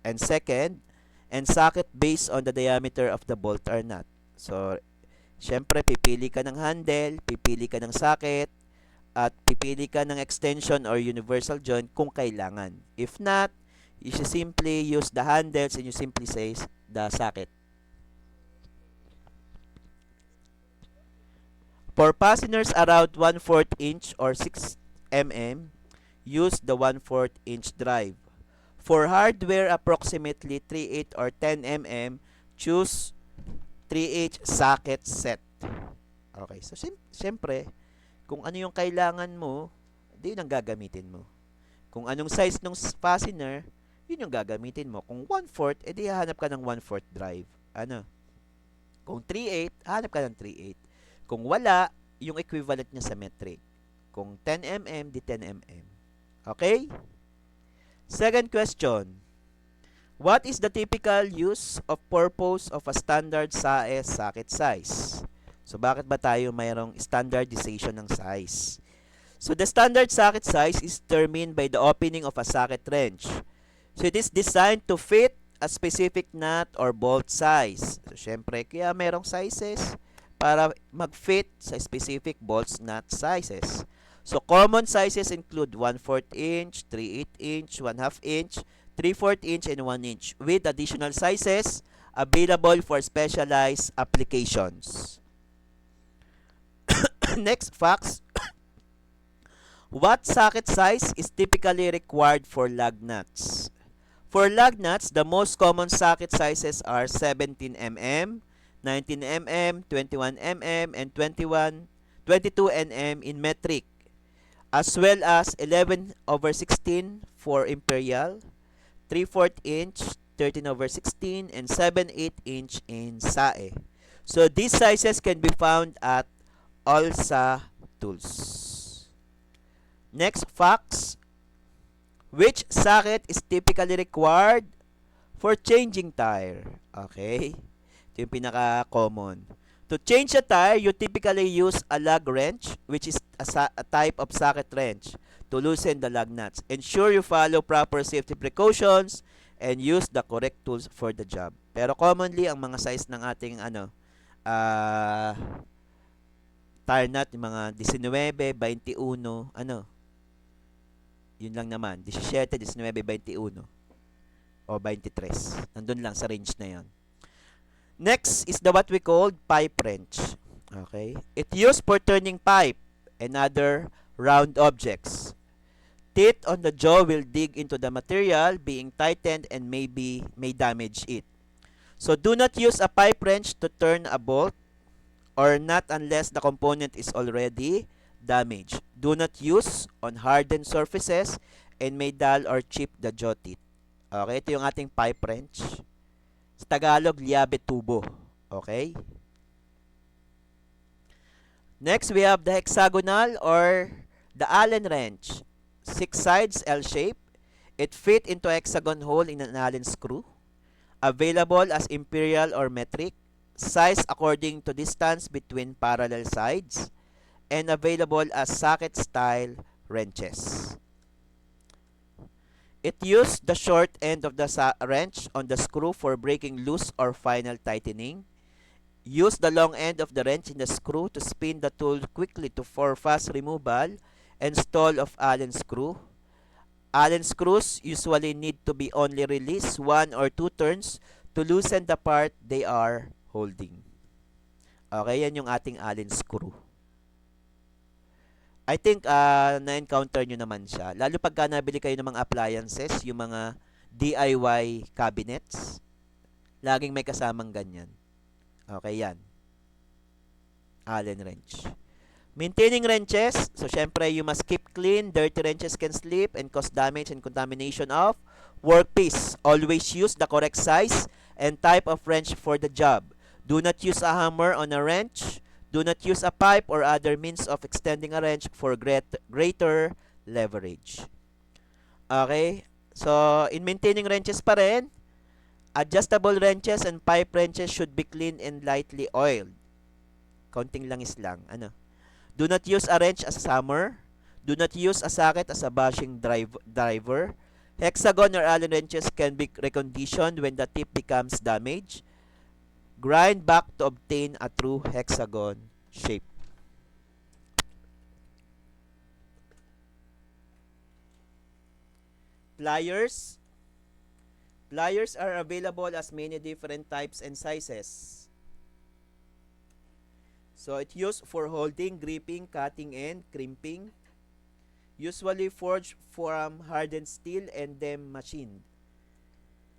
And second, and socket based on the diameter of the bolt or nut. So, syempre, pipili ka ng handle, pipili ka ng socket, at pipili ka ng extension or universal joint kung kailangan. If not, you should simply use the handles and you simply say the socket. For fasteners around 1/4 inch or 6 mm, use the 1/4 inch drive. For hardware approximately 3/8 or 10 mm, choose 3H socket set. Okay, so siyempre, kung ano yung kailangan mo, di yun ang gagamitin mo. Kung anong size ng fastener, yun yung gagamitin mo. Kung 1/4, edi hahanap ka ng 1/4 drive. Ano? Kung 3/8, hanap ka ng 3/8. Kung wala, yung equivalent niya sa metric. Kung 10 mm, di 10 mm. Okay? Second question. What is the typical use of purpose of a standard SAE socket size? So, bakit ba tayo mayroong standardization ng size? So, the standard socket size is determined by the opening of a socket wrench. So, it is designed to fit a specific nut or bolt size. So, syempre, kaya merong sizes para mag-fit sa specific bolts nut sizes. So, common sizes include 1/4 inch, 3/8 inch, 1/2 inch, 3/4 inch, and 1 inch with additional sizes available for specialized applications. Next facts. What socket size is typically required for lug nuts? For lug nuts, the most common socket sizes are 17 mm, 19 mm, 21 mm, and 22 nm in metric, as well as 11/16 for imperial, 3/4 inch, 13/16, and 7/8 inch in SAE. So these sizes can be found at all SA tools. Next facts. Which socket is typically required for changing tire? Okay. Ito yung pinaka-common. To change a tire, you typically use a lug wrench, which is a type of socket wrench, to loosen the lug nuts. Ensure you follow proper safety precautions and use the correct tools for the job. Pero commonly, ang mga size ng ating tire nut, yung mga 19, 21, yun lang naman, 17, 19, 21 o 23. Nandun lang sa range na yon. Next is the what we call pipe wrench. Okay? It used for turning pipe and other round objects. Teeth on the jaw will dig into the material being tightened and may damage it. So do not use a pipe wrench to turn a bolt or nut unless the component is already damaged. Do not use on hardened surfaces and may dull or chip the jaw teeth. Okay, ito yung ating pipe wrench. Sa Tagalog, liabe tubo. Okay? Next, we have the hexagonal or the Allen wrench. 6 sides, L shape. It fit into a hexagon hole in an Allen screw. Available as imperial or metric. Size according to distance between parallel sides. And available as socket-style wrenches. It used the short end of the wrench on the screw for breaking loose or final tightening. Use the long end of the wrench in the screw to spin the tool quickly for fast removal and stall of Allen screw. Allen screws usually need to be only released 1 or 2 turns to loosen the part they are holding. Okay, yan yung ating Allen screw. I think na-encounter nyo naman siya. Lalo pagka nabili kayo ng mga appliances, yung mga DIY cabinets, laging may kasamang ganyan. Okay, yan. Allen wrench. Maintaining wrenches. So, syempre, you must keep clean. Dirty wrenches can slip and cause damage and contamination of workpiece. Always use the correct size and type of wrench for the job. Do not use a hammer on a wrench. Do not use a pipe or other means of extending a wrench for greater leverage. Okay? So, in maintaining wrenches pa rin, adjustable wrenches and pipe wrenches should be cleaned and lightly oiled. Counting langis lang. Do not use a wrench as a hammer. Do not use a socket as a bushing driver. Hexagon or Allen wrenches can be reconditioned when the tip becomes damaged. Grind back to obtain a true hexagon shape. Pliers. Pliers are available as many different types and sizes. So, it's used for holding, gripping, cutting, and crimping. Usually forged from hardened steel and then machined.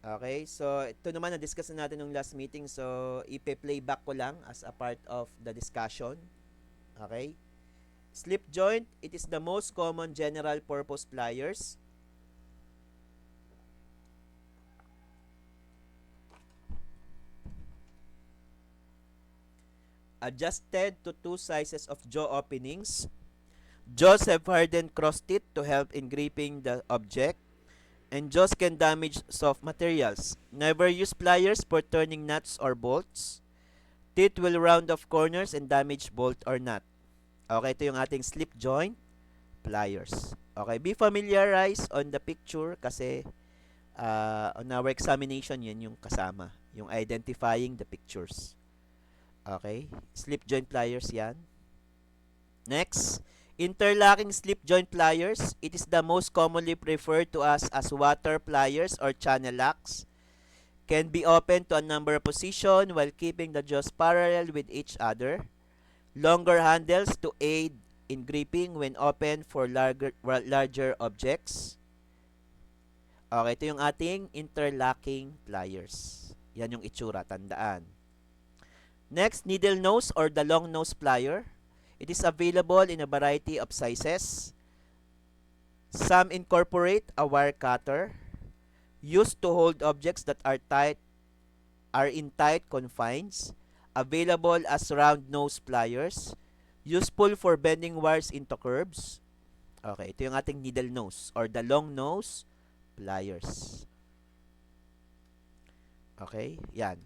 Okay, so ito naman na-discuss na natin nung last meeting. So, ipe-playback ko lang as a part of the discussion. Okay. Slip joint, it is the most common general purpose pliers. adjusted to two sizes of jaw openings. Jaws have hardened cross teeth to help in gripping the object, and jaws can damage soft materials. Never use pliers for turning nuts or bolts. Teeth will round off corners and damage bolt or nut. Okay, ito yung ating slip joint pliers. Okay, be familiarized on the picture kasi on our examination yan yung kasama, yung identifying the pictures. Okay, slip joint pliers yan. Next, interlocking slip joint pliers. It is the most commonly referred to as water pliers or channel locks. Can be opened to a number of positions while keeping the jaws parallel with each other. Longer handles to aid in gripping when open for larger objects. Okay, ito yung ating interlocking pliers. Yan yung itsura, tandaan. Next, needle nose or the long nose plier. It is available in a variety of sizes. Some incorporate a wire cutter used to hold objects that are in tight confines, available as round nose pliers, useful for bending wires into curves. Okay, ito yung ating needle nose or the long nose pliers. Okay, yan.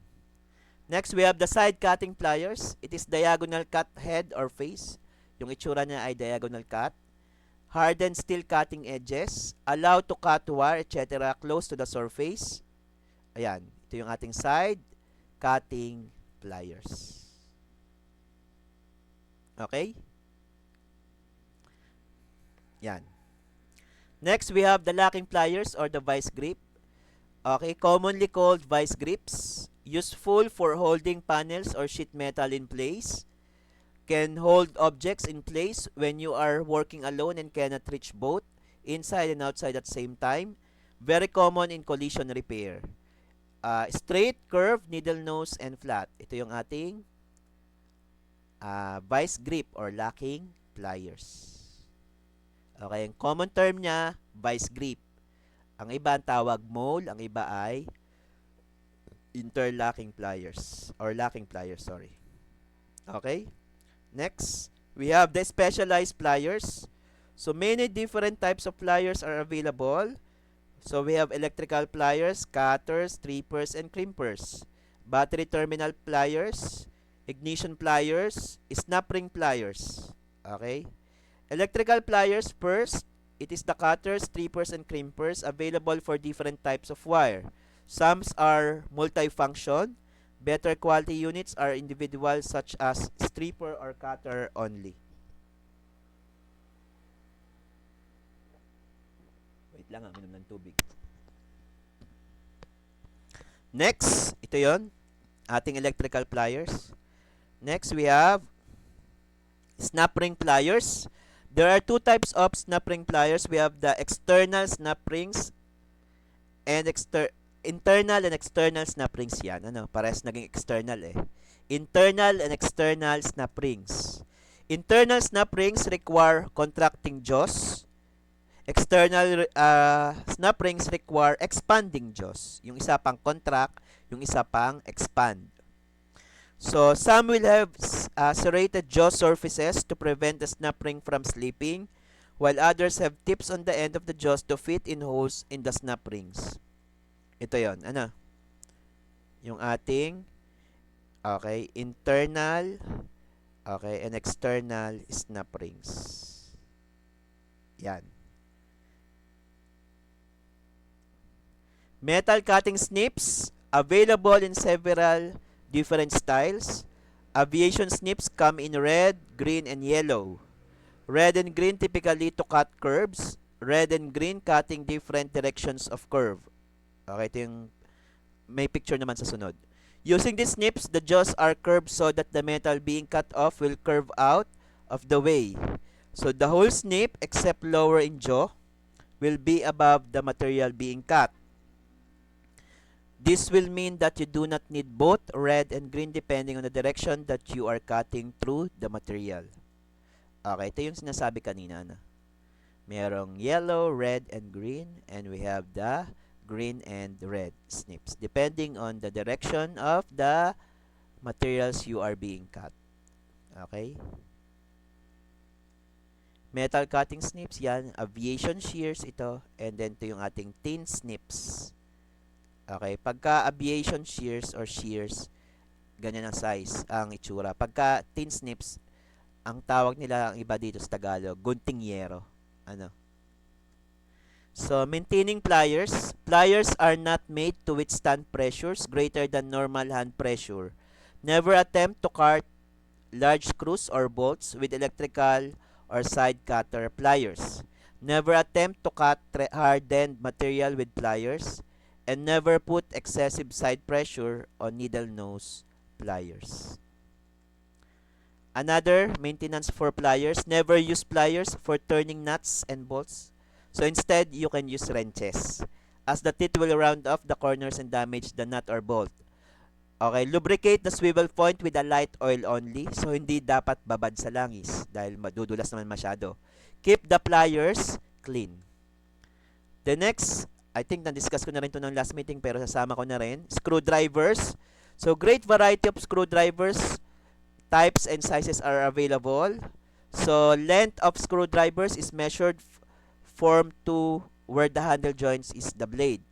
Next, we have the side cutting pliers. It is diagonal cut head or face. Yung itsura niya ay diagonal cut. Hardened steel cutting edges, allow to cut wire, etc. close to the surface. Ayan, ito yung ating side cutting pliers. Okay? Yan. Next, we have the locking pliers or the vice grip. Okay, commonly called vice grips. Useful for holding panels or sheet metal in place. Can hold objects in place when you are working alone and cannot reach both inside and outside at the same time. Very common in collision repair. Straight, curved, needle nose, and flat. Ito yung ating vice grip or locking pliers. Okay, ang common term niya, vice grip. Ang iba ang tawag mole, ang iba ay interlocking pliers or locking pliers, sorry. Okay? Next, we have the specialized pliers. So many different types of pliers are available. So we have electrical pliers, cutters, strippers, and crimpers. Battery terminal pliers, ignition pliers, snap ring pliers. Okay? Electrical pliers first, it is the cutters, strippers, and crimpers available for different types of wire. Some are multifunction. Better quality units are individual such as stripper or cutter only. Wait lang, minum ng tubig. Next, ito yon, ating electrical pliers. Next, we have snap ring pliers. There are two types of snap ring pliers. We have the external snap rings and internal and external snap rings yan. Parehas naging external eh. Internal and external snap rings. Internal snap rings require contracting jaws. External snap rings require expanding jaws. Yung isa pang contract, yung isa pang expand. So, some will have serrated jaw surfaces to prevent the snap ring from slipping, while others have tips on the end of the jaws to fit in holes in the snap rings. Ito yon, yung ating internal and external snap rings. Yan. Metal cutting snips available in several different styles. Aviation snips come in red, green, and yellow. Red and green typically to cut curves. Red and green cutting different directions of curve. Okay, ito yung may picture naman sa sunod. Using these snips, the jaws are curved so that the metal being cut off will curve out of the way. So the whole snip, except lower in jaw, will be above the material being cut. This will mean that you do not need both red and green depending on the direction that you are cutting through the material. Okay, ito yung sinasabi kanina. Merong yellow, red, and green, and we have the green and red snips depending on the direction of the materials you are being cut. Okay? Metal cutting snips, yan. Aviation shears, ito. And then, ito yung ating tin snips. Okay? Pagka aviation shears or shears, ganyan ang size, ang itsura. Pagka tin snips, ang tawag nila ang iba dito sa Tagalog, guntingyero. Ano? So, maintaining pliers. Pliers are not made to withstand pressures greater than normal hand pressure. Never attempt to cut large screws or bolts with electrical or side cutter pliers. Never attempt to cut hardened material with pliers. And never put excessive side pressure on needle nose pliers. Another maintenance for pliers, never use pliers for turning nuts and bolts. So instead, you can use wrenches, as the teeth will round off the corners and damage the nut or bolt. Okay, lubricate the swivel point with a light oil only. So hindi dapat babad sa langis dahil madudulas naman masyado. Keep the pliers clean. The next, I think na-discuss ko na rin ito ng last meeting pero sasama ko na rin, screwdrivers. So great variety of screwdrivers, types and sizes are available. So length of screwdrivers is measured from to where the handle joins is the blade.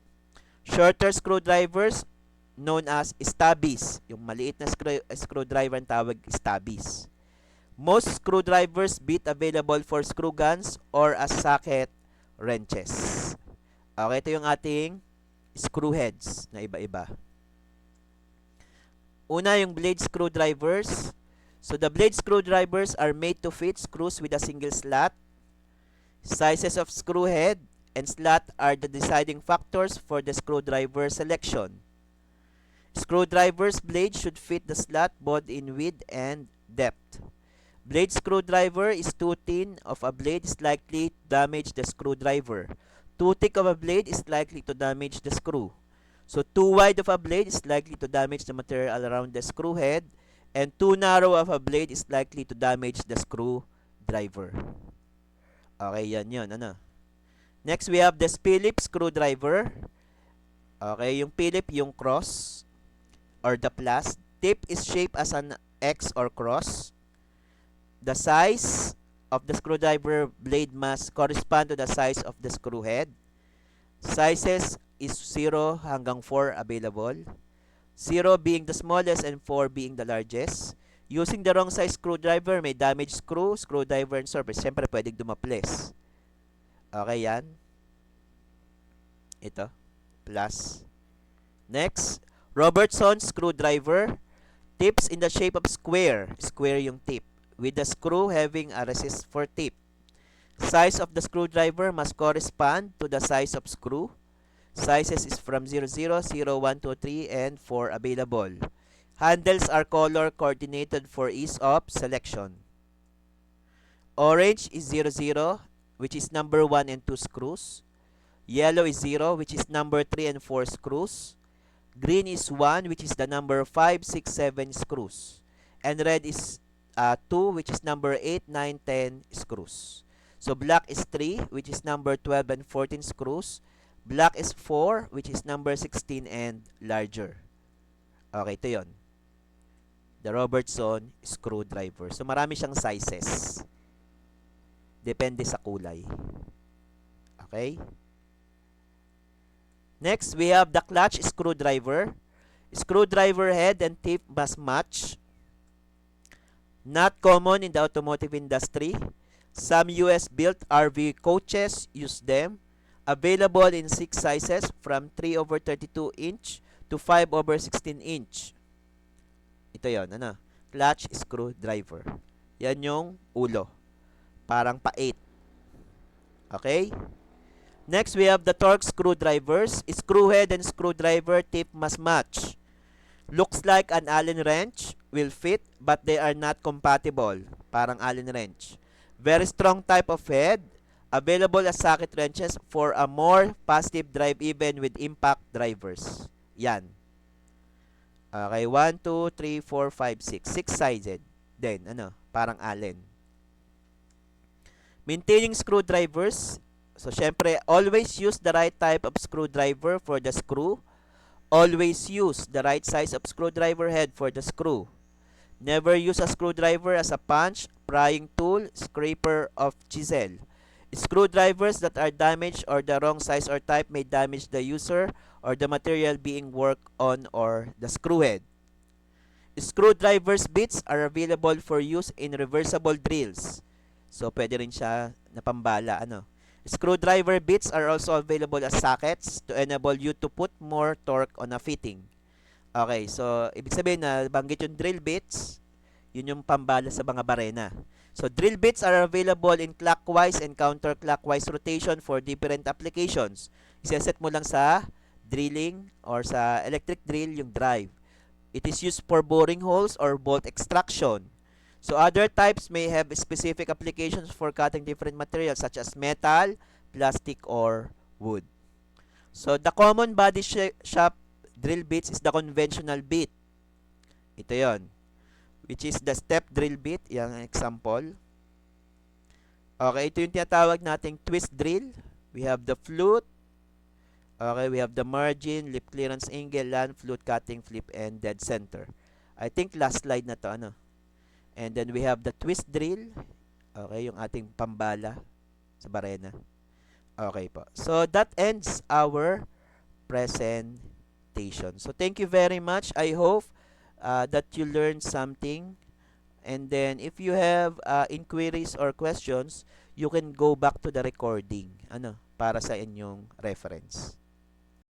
Shorter screwdrivers known as stubbies. Yung maliit na screwdriver ang tawag stubbies. Most screwdrivers bit available for screw guns or as socket wrenches. Okay, ito yung ating screw heads na iba-iba. Una, yung blade screwdrivers. So the blade screwdrivers are made to fit screws with a single slot. Sizes of screw head and slot are the deciding factors for the screwdriver selection. Screwdriver's blade should fit the slot both in width and depth. Blade screwdriver is too thin of a blade is likely to damage the screwdriver. Too thick of a blade is likely to damage the screw. So too wide of a blade is likely to damage the material around the screw head, and too narrow of a blade is likely to damage the screwdriver. Okay, yan yun. Ano? Next, we have the Phillips screwdriver. Okay, yung Phillips, yung cross or the plus. Tip is shaped as an X or cross. The size of the screwdriver blade must correspond to the size of the screw head. Sizes is 0 hanggang 4 available. 0 being the smallest and 4 being the largest. Using the wrong size screwdriver may damage screw, screwdriver, and surface. Siyempre, pwedeng dumaples. Okay, yan. Ito. Plus. Next, Robertson screwdriver. Tips in the shape of square. Square yung tip. With the screw having a resist for tip. Size of the screwdriver must correspond to the size of screw. Sizes is from 00, 01, 2, 3, and 4 available. Handles are color coordinated for ease of selection. Orange is 00, which is number 1 and 2 screws. Yellow is 0, which is number 3 and 4 screws. Green is 1, which is the number 5, 6, 7 screws. And red is 2, which is number 8, 9, 10 screws. So black is 3, which is number 12 and 14 screws. Black is 4, which is number 16 and larger. Okay, ito yun. The Robertson screwdriver. So marami siyang sizes. Depende sa kulay. Okay? Next, we have the clutch screwdriver. Screwdriver head and tip must match. Not common in the automotive industry. Some US-built RV coaches use them. Available in 6 sizes from 3/32 inch to 5/16 inch. Ito yon, ano? Clutch screwdriver. Yan yung ulo. Parang pa-8. Okay? Next, we have the torque screwdrivers. Screw head and screwdriver tip must match. Looks like an Allen wrench will fit, but they are not compatible. Parang Allen wrench. Very strong type of head. Available as socket wrenches for a more positive drive even with impact drivers. Yan. Okay, 1, 2, 3, 4, 5, 6. 6-sided. Then, ano, parang Allen. Maintaining screwdrivers. So, syempre, always use the right type of screwdriver for the screw. Always use the right size of screwdriver head for the screw. Never use a screwdriver as a punch, prying tool, scraper of chisel. Screwdrivers that are damaged or the wrong size or type may damage the user or the material being worked on or the screwhead. Screwdrivers bits are available for use in reversible drills. So, pwede rin siya na pambala, ano. Screwdriver bits are also available as sockets to enable you to put more torque on a fitting. Okay, so, ibig sabihin na banggit yung drill bits, yun yung pambala sa mga barena. So, drill bits are available in clockwise and counterclockwise rotation for different applications. Iseset mo lang sa drilling or sa electric drill yung drive. It is used for boring holes or bolt extraction. So other types may have specific applications for cutting different materials such as metal, plastic, or wood. So the common body shop drill bits is the conventional bit. Ito yon, which is the step drill bit. Yung example. Okay, ito yung tinatawag nating twist drill. We have the flute. Okay, we have the margin, lip clearance angle, land, flute, cutting, flip, and dead center. I think last slide na to, ano. And then we have the twist drill. Okay, yung ating pambala sa barena. Okay po. So, that ends our presentation. So, thank you very much. I hope that you learned something. And then, if you have inquiries or questions, you can go back to the recording, ano, para sa inyong reference.